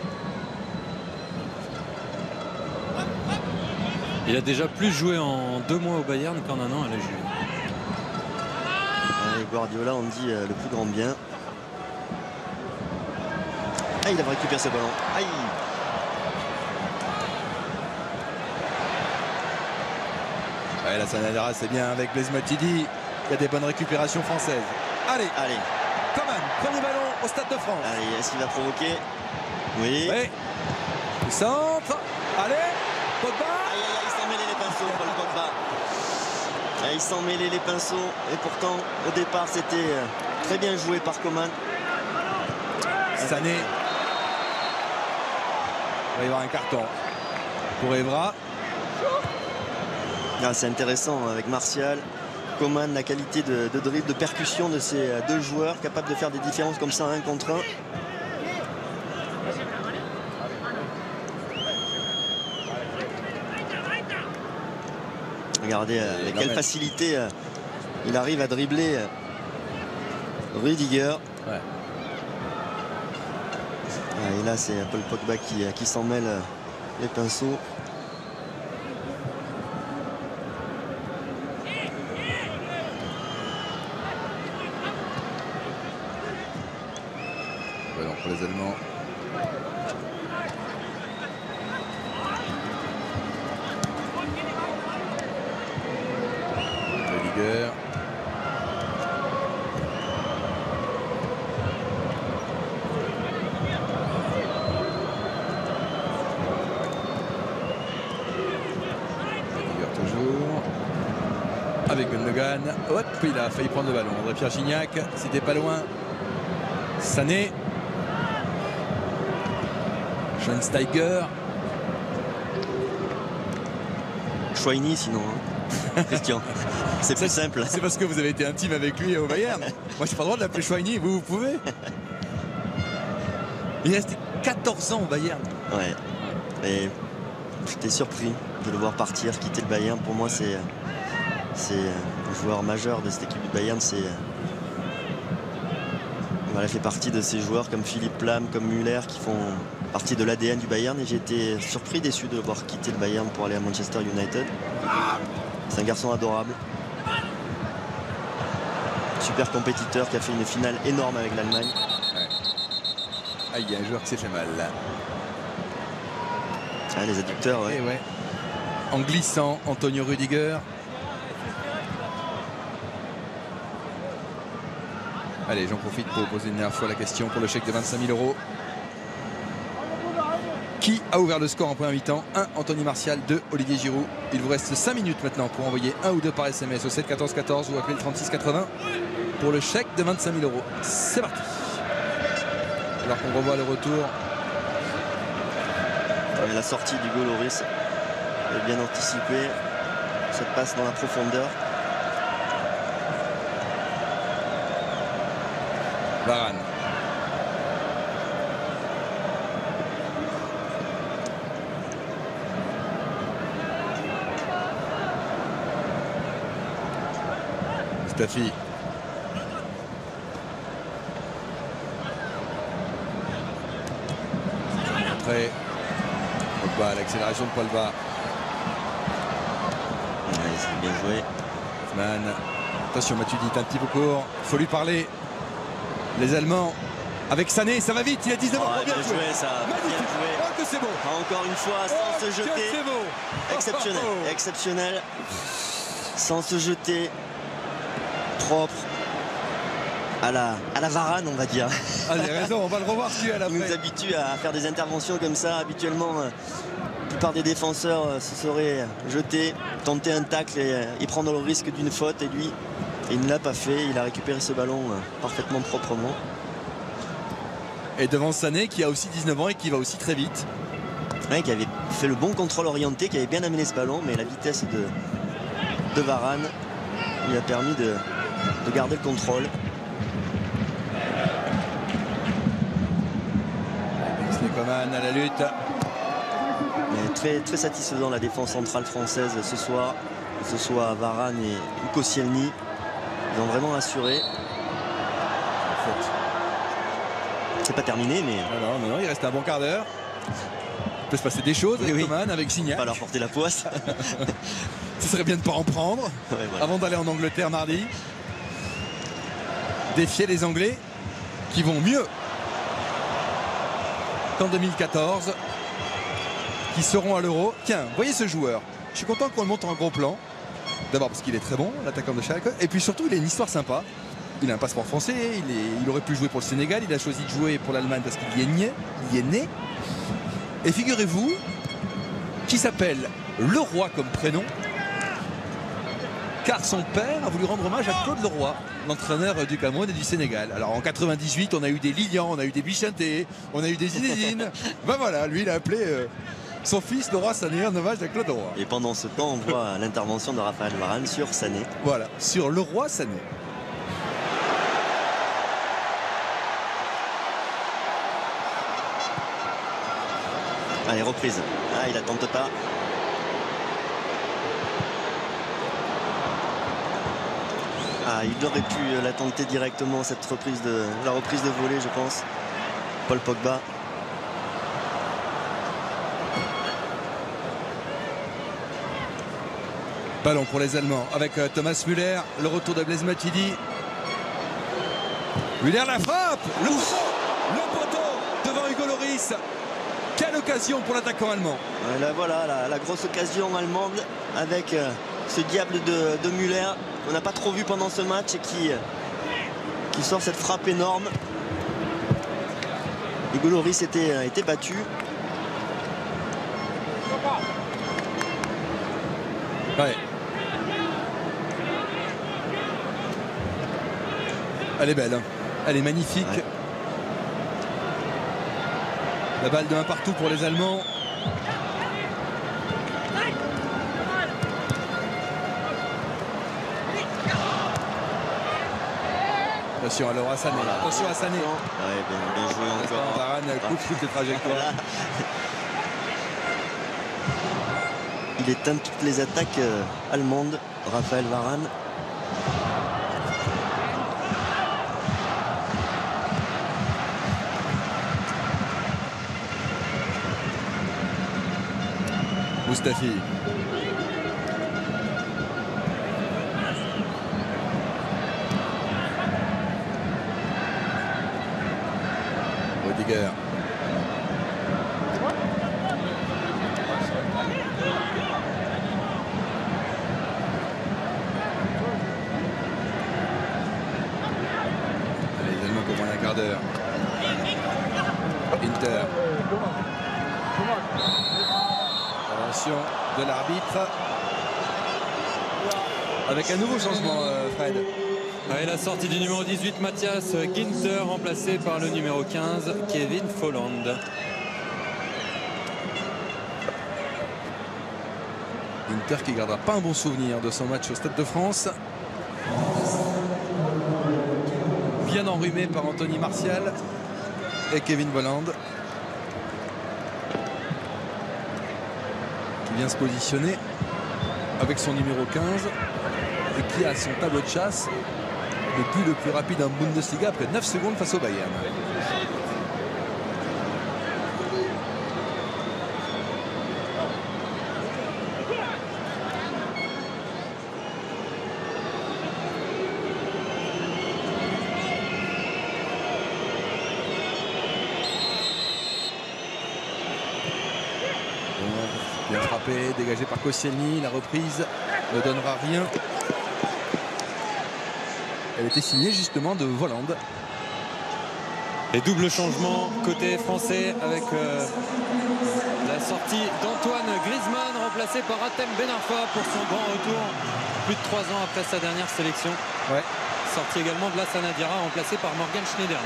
Il a déjà plus joué en 2 mois au Bayern qu'en un an à la Juve. Et Guardiola en dit le plus grand bien. Ah, il a récupéré ce ballon. Aïe. Ouais, la Sanadara, c'est bien avec Blaise Matuidi. Il y a des bonnes récupérations françaises. Allez, Coman, premier ballon au Stade de France. Allez, est-ce qu'il va provoquer? Oui. Ouais. Le centre. Allez, Pogba. Aïe, aïe, aïe, il s'en mêlait les pinceaux, Paul Pogba. Il s'en mêlait les pinceaux. Et pourtant, au départ, c'était très bien joué par Coman. Sané. Il va y avoir un carton pour Evra. Ah, c'est intéressant avec Martial, Coman, la qualité de dribble, de percussion de ces deux joueurs capables de faire des différences comme ça 1 contre 1. Regardez avec quelle facilité il arrive à dribbler Rüdiger. Ouais. Et là c'est Paul Pogba qui s'en mêle les pinceaux. pour les Allemands. Rudiger. Toujours avec Gundogan. Hop, il a failli prendre le ballon. André-Pierre Gignac, c'était pas loin. Sané. Schweinsteiger. Chouini sinon, hein. Christian. C'est plus simple. C'est parce que vous avez été intime avec lui au Bayern. Moi, j'ai pas le droit de l'appeler Chouini. Vous pouvez. Il est resté 14 ans au Bayern. Ouais. Et j'étais surpris de le voir partir, quitter le Bayern. Pour moi, c'est un joueur majeur de cette équipe du Bayern. Voilà, il fait partie de ces joueurs comme Philippe Lahm, comme Müller, qui font partie de l'ADN du Bayern. Et j'ai été surpris, déçu de le voir quitter le Bayern pour aller à Manchester United. C'est un garçon adorable. Super compétiteur qui a fait une finale énorme avec l'Allemagne. Ouais. Ah, il y a un joueur qui s'est fait mal là. Ah, les adducteurs, ouais. Et ouais. En glissant, Antonio Rudiger. Allez, j'en profite pour poser une dernière fois la question pour le chèque de 25 000 €. Qui a ouvert le score en première mi-temps? 1, Anthony Martial. 2, Olivier Giroud. Il vous reste 5 minutes maintenant pour envoyer 1 ou 2 par SMS au 7 14 14 ou appeler le 36 80 pour le chèque de 25 000 €. C'est parti. Alors qu'on revoit le retour. La sortie du goal Loris est bien anticipée. Ça passe dans la profondeur. Varane. Stafi. Après, Pogba, l'accélération de Pogba. Ouais, c'est bien joué. Man. Attention, Matuidi est un petit peu court. Il faut lui parler. Les Allemands avec Sané, ça va vite. Il a 19 ans. Bien joué, ça. Bien joué. Oh, que c'est beau. Encore une fois, sans se jeter. C'est beau. Exceptionnel. Exceptionnel. Sans se jeter. Propre. À la Varane, on va dire. Ah, j'ai raison, on va le revoir celui à la fin. Il nous habitue à faire des interventions comme ça. Habituellement, la plupart des défenseurs se seraient jetés, tenter un tacle et prendre le risque d'une faute. Et lui, il ne l'a pas fait. Il a récupéré ce ballon parfaitement proprement. Et devant Sané qui a aussi 19 ans et qui va aussi très vite. Ouais, qui avait fait le bon contrôle orienté, qui avait bien amené ce ballon, mais la vitesse de Varane lui a permis de garder le contrôle. Coman à la lutte. Mais très, très satisfaisant la défense centrale française ce soir, que ce soit Varane ou Koscielny. Ils ont vraiment assuré. C'est pas terminé, mais. Non, il reste un bon quart d'heure. Il peut se passer des choses avec Coman, avec Signac. Pas leur porter la poisse. Ce serait bien de ne pas en prendre voilà. Avant d'aller en Angleterre mardi. Défier les Anglais qui vont mieux qu'en 2014, qui seront à l'Euro. Tiens, voyez ce joueur. Je suis content qu'on le montre en gros plan. D'abord parce qu'il est très bon, l'attaquant de Schalke. Et puis surtout, il a une histoire sympa. Il a un passeport français. Il aurait pu jouer pour le Sénégal. Il a choisi de jouer pour l'Allemagne parce qu'il y est né. Et figurez-vous qu'il s'appelle Leroy comme prénom, car son père a voulu rendre hommage à Claude Leroy, l'entraîneur du Cameroun et du Sénégal. Alors en 98, on a eu des Lilian, on a eu des Bichente, on a eu des Zinedine. Ben voilà, lui il a appelé son fils Leroy Sané en hommage à Claude Leroy. Et pendant ce temps, on voit l'intervention de Raphaël Varane sur Sané. Voilà, sur Leroy Sané. Allez, reprise. Ah, il la tente pas. Ah, il aurait pu la tenter directement, la reprise de volée, je pense. Paul Pogba. Ballon pour les Allemands avec Thomas Müller. Le retour de Blaise Matuidi. Müller la frappe. Le poteau. Loris. Quelle occasion pour l'attaquant allemand. Là, voilà la grosse occasion allemande avec ce diable de Müller. On n'a pas trop vu pendant ce match et qui sort cette frappe énorme. Hugo Loris était battu. Ouais. Elle est belle, hein. Elle est magnifique. Ouais. La balle de 1 partout pour les Allemands. Attention alors à Sané. Attention à Sané. Ouais, bien joué encore. Varane coupe toutes les trajectoires. Voilà. Il éteint toutes les attaques allemandes, Raphaël Varane. Mustafi. Rudiger. Allez, les Allemands pour moins d'un quart d'heure. Inter. Attention de l'arbitre. Avec un nouveau changement, Fred. Ouais, la sortie du numéro 18, Matthias Ginter, remplacé par le numéro 15, Kevin Folland. Ginter qui ne gardera pas un bon souvenir de son match au Stade de France. Bien enrhumé par Anthony Martial et Kevin Folland. Qui vient se positionner avec son numéro 15 et qui a son tableau de chasse le plus rapide en Bundesliga après 9 secondes face au Bayern. Bien frappé, dégagé par Koscielny, la reprise ne donnera rien. Elle était signée justement de Folland. Et double changement côté français avec la sortie d'Antoine Griezmann, remplacé par Hatem Ben Arfa pour son grand retour plus de 3 ans après sa dernière sélection. Ouais. Sortie également de Lassana Diarra, remplacé par Morgan Schneiderlin.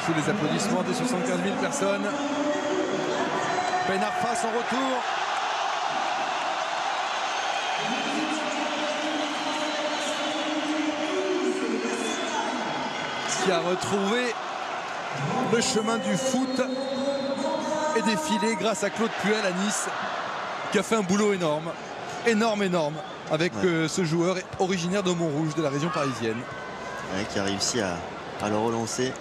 Sous les applaudissements des 75 000 personnes. Ben Arfa, son retour. Qui a retrouvé le chemin du foot et défilé grâce à Claude Puel à Nice, qui a fait un boulot énorme, énorme, avec ce joueur originaire de Montrouge, de la région parisienne. Ouais, qui a réussi à le relancer.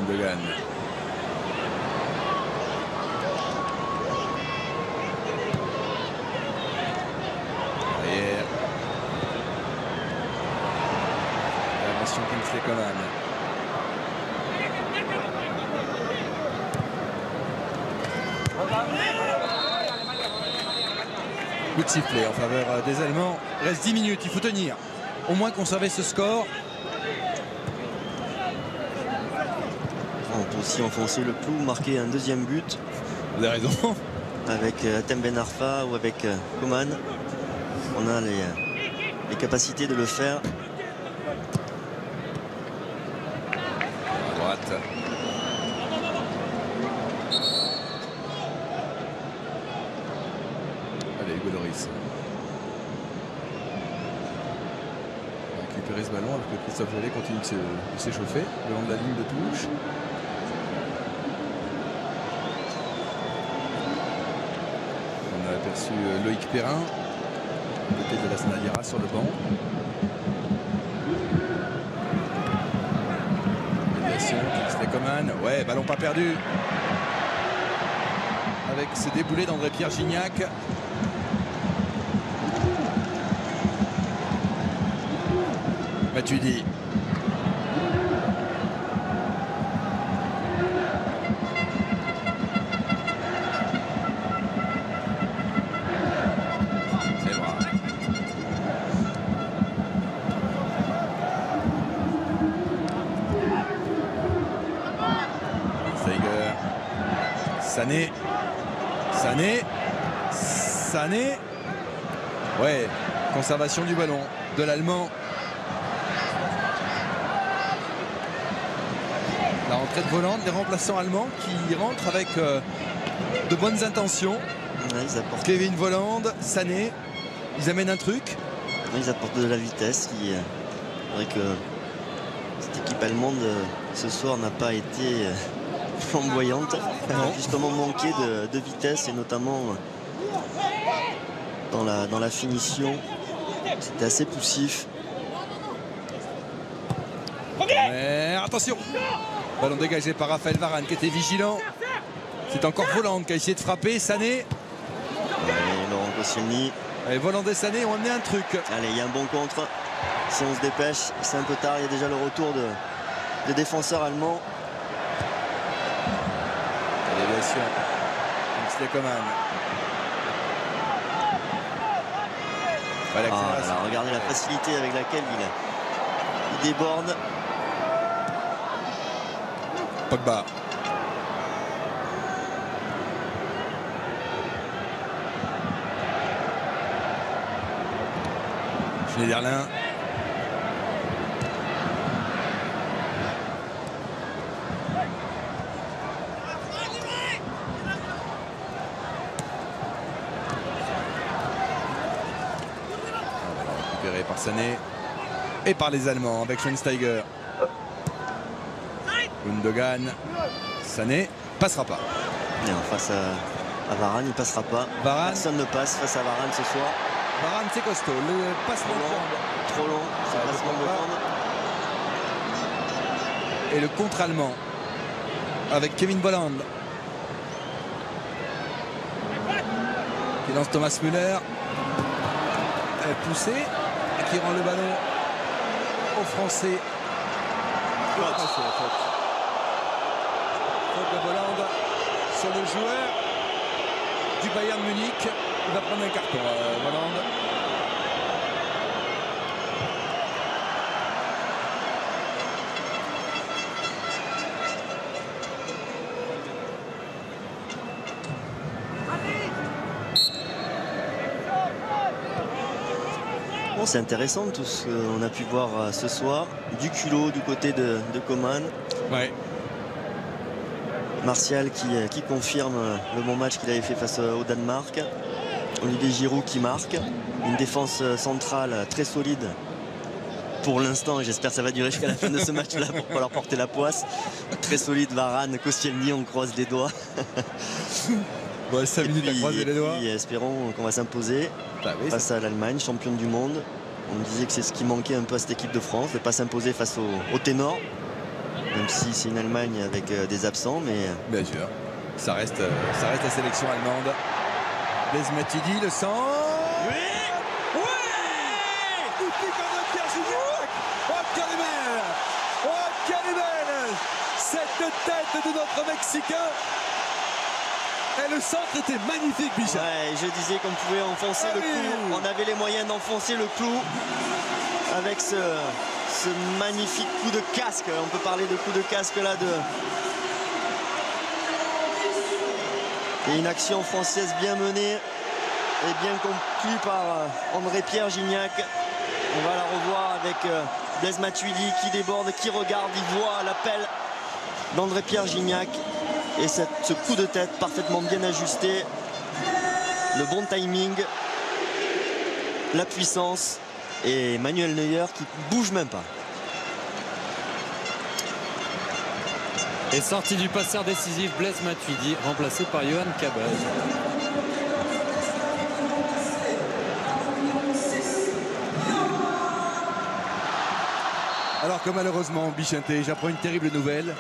Gundogan. Derrière. L'intervention Kingsley Coman. Coup de sifflet en faveur des Allemands. Il reste 10 minutes, il faut tenir. Au moins conserver ce score. On peut aussi enfoncer le clou, marquer un deuxième but. Vous avez raison. Avec Hatem Ben Arfa ou avec Coman. On a les capacités de le faire. À droite. Allez, Hugo Loris. On va récupérer ce ballon alors que Christophe Jolet continue de s'échauffer le long de la ligne de touche. On a aperçu Loïc Perrin. côté de la Snadira sur le banc. Médiation, Kingsley Coman. Ouais, ballon pas perdu. Avec ce déboulé d'André-Pierre Gignac. Matuidi. Sané. Ouais, conservation du ballon de l'Allemand. La rentrée de Volante, les remplaçants allemands qui rentrent avec de bonnes intentions. Ouais, Kevin Volland, Sané, ils amènent un truc. Ils apportent de la vitesse. C'est vrai que cette équipe allemande ce soir n'a pas été flamboyante. Elle a justement manqué de vitesse et notamment dans la finition. C'était assez poussif. Mais attention, ballon dégagé par Raphaël Varane qui était vigilant. C'est encore Volland qui a essayé de frapper. Sané. Et Laurent Koscielny. Et Volland et Sané ont amené un truc. Allez, il y a un bon contre. Si on se dépêche, c'est un peu tard. Il y a déjà le retour des défenseurs allemands. Déviation. Kingsley Coman. Voilà, regardez la facilité avec laquelle il déborde. Pogba. Schneiderlin. Récupéré par Sané et par les Allemands avec Schweinsteiger. Gundogan. Sané passera pas. Non, face à Varane, il passera pas. Varane. Personne ne passe face à Varane ce soir. Varane, c'est costaud. Le passement de jambe. Trop long, ce passement de jambe. Et le contre allemand avec Kevin Volland qui lance Thomas Müller. Poussé et qui rend le ballon aux Français. Faute de Volland sur le joueur du Bayern Munich. Il va prendre un carton, Volland. Bon, c'est intéressant tout ce qu'on a pu voir ce soir. Du culot du côté de Coman. Ouais. Martial qui confirme le bon match qu'il avait fait face au Danemark. Olivier Giroud qui marque. Une défense centrale très solide pour l'instant. Et j'espère que ça va durer jusqu'à la fin de ce match-là pour pas leur porter la poisse. Très solide, Varane, Koscielny, on croise les doigts. Ouais, 5 minutes à croiser les doigts. Et espérons qu'on va s'imposer face à l'Allemagne, championne du monde. On me disait que c'est ce qui manquait un peu à cette équipe de France, de ne pas s'imposer face au ténor. Même si c'est une Allemagne avec des absents, mais... Bien sûr, ça reste la sélection allemande. Blaise Matuidi, le sang. Oui. Ouais. Il pique André-Pierre Gignac. Oh, quelle est belle. Oh, quelle est belle cette tête de notre Mexicain. Et le centre était magnifique, Bichard. Ouais, je disais qu'on pouvait enfoncer le clou. On avait les moyens d'enfoncer le clou avec ce magnifique coup de casque. On peut parler de coup de casque là et une action française bien menée et bien conclue par André-Pierre Gignac. On va la revoir avec Blaise Matuidi qui déborde, qui regarde, il voit l'appel d'André-Pierre Gignac. Et ce coup de tête parfaitement bien ajusté, le bon timing, la puissance et Manuel Neuer qui bouge même pas. Et sortie du passeur décisif, Blaise Matuidi, remplacé par Johan Cabaj. Alors que malheureusement, Bichente, j'apprends une terrible nouvelle.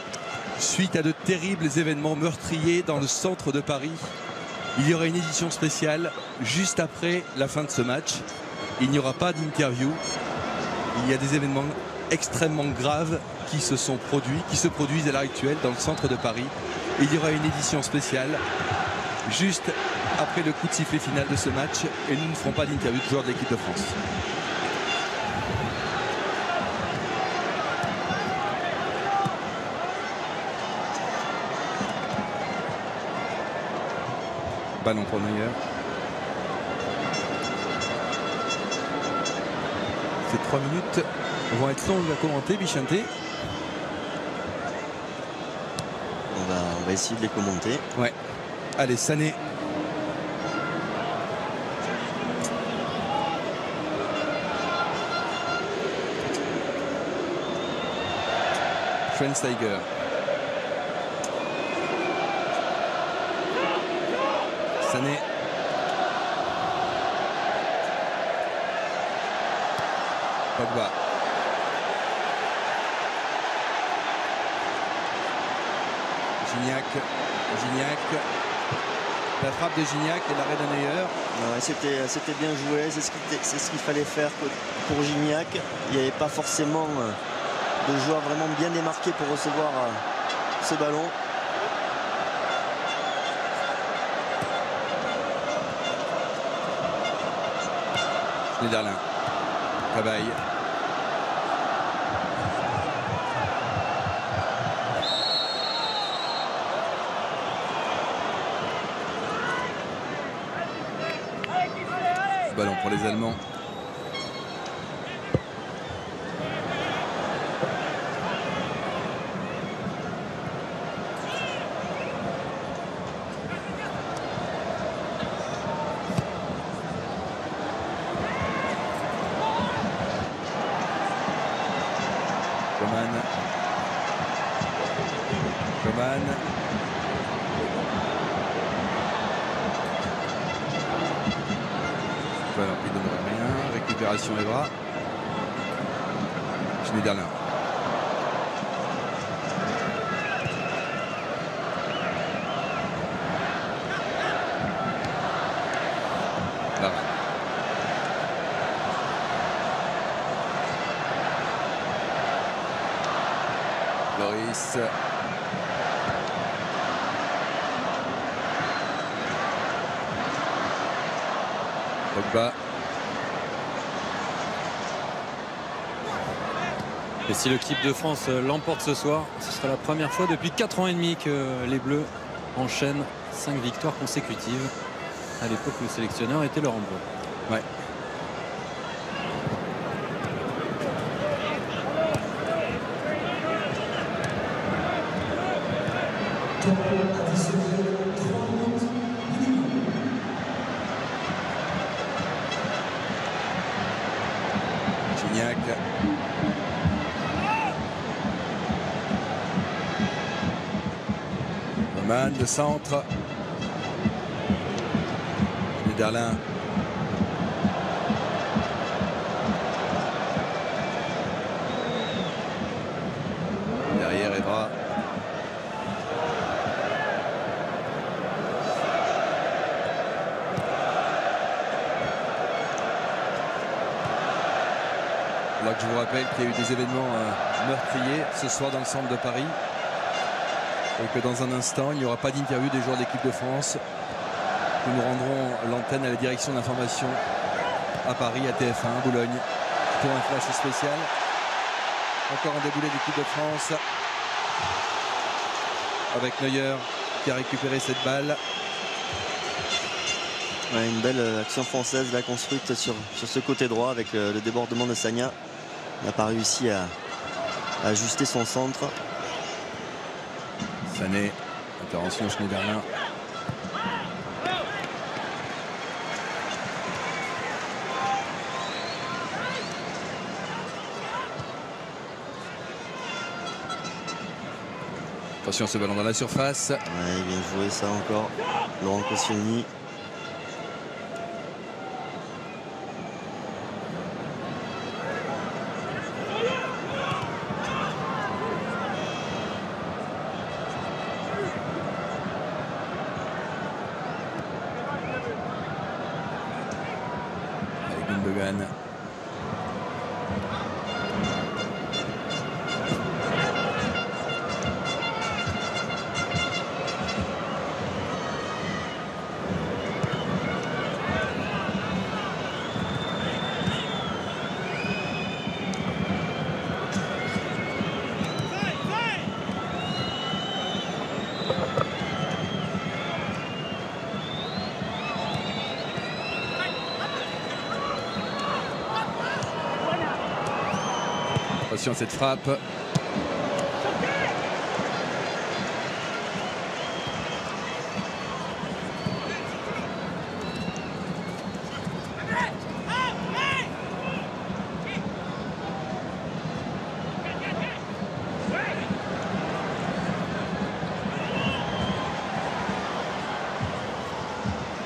Suite à de terribles événements meurtriers dans le centre de Paris, il y aura une édition spéciale juste après la fin de ce match. Il n'y aura pas d'interview. Il y a des événements extrêmement graves qui se produisent à l'heure actuelle dans le centre de Paris. Il y aura une édition spéciale juste après le coup de sifflet final de ce match et nous ne ferons pas d'interview de joueurs de l'équipe de France. Ballon pour Neuer. Ces 3 minutes vont être longues à commenter, Bichente. On va essayer de les commenter. Ouais. Allez, Sané. Schweinsteiger. Sané. Pogba. Gignac. La frappe de Gignac et l'arrêt de Neuer. Ouais, c'était bien joué, c'est ce qu'il fallait faire pour Gignac. Il n'y avait pas forcément de joueur vraiment bien démarqué pour recevoir ce ballon. Schneiderlin. Cabaye. Ballon pour les Allemands. Coman. Voilà, il ne donne rien. Récupération Evra. Schneiderlin. Varane. Loris. Pogba. Et si l'équipe de France l'emporte ce soir, ce sera la première fois depuis 4 ans et demi que les Bleus enchaînent 5 victoires consécutives. À l'époque, le sélectionneur était Laurent Blanc. Ouais. Gignac. Coman de centre. Schneiderlin. Derrière Evra. Là que je vous rappelle qu'il y a eu des événements meurtriers ce soir dans le centre de Paris et que dans un instant il n'y aura pas d'interview des joueurs de l'équipe de France. Nous rendrons l'antenne à la direction d'information à Paris, à TF1, Boulogne, pour un flash spécial. Encore un déboulé de l'équipe de France avec Neuer qui a récupéré cette balle. Ouais, une belle action française là, construite sur ce côté droit avec le débordement de Sagna. Il n'a pas réussi à ajuster son centre. Sané, intervention Schneiderlin. Attention, ce ballon dans la surface. Ouais, il vient jouer ça encore. Laurent Koscielny. Attention à cette frappe.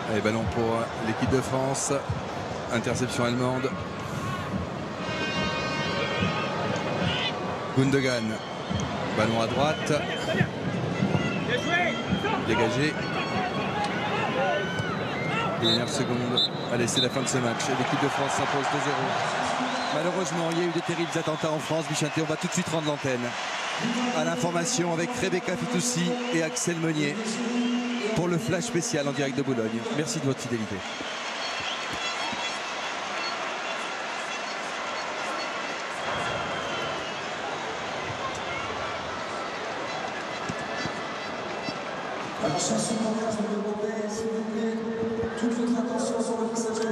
Allez, ballon pour l'équipe de France. Interception allemande. Gundogan. Ballon à droite. Dégagé. Dernière seconde. Allez, c'est la fin de ce match. L'équipe de France s'impose 2-0. Malheureusement, il y a eu de terribles attentats en France. Bichente, on va tout de suite rendre l'antenne à l'information avec Rebecca Fitoussi et Axel Meunier pour le flash spécial en direct de Boulogne. Merci de votre fidélité. Alors, chers supporters, je vous demandais, s'il vous plaît, toute votre attention sur le visage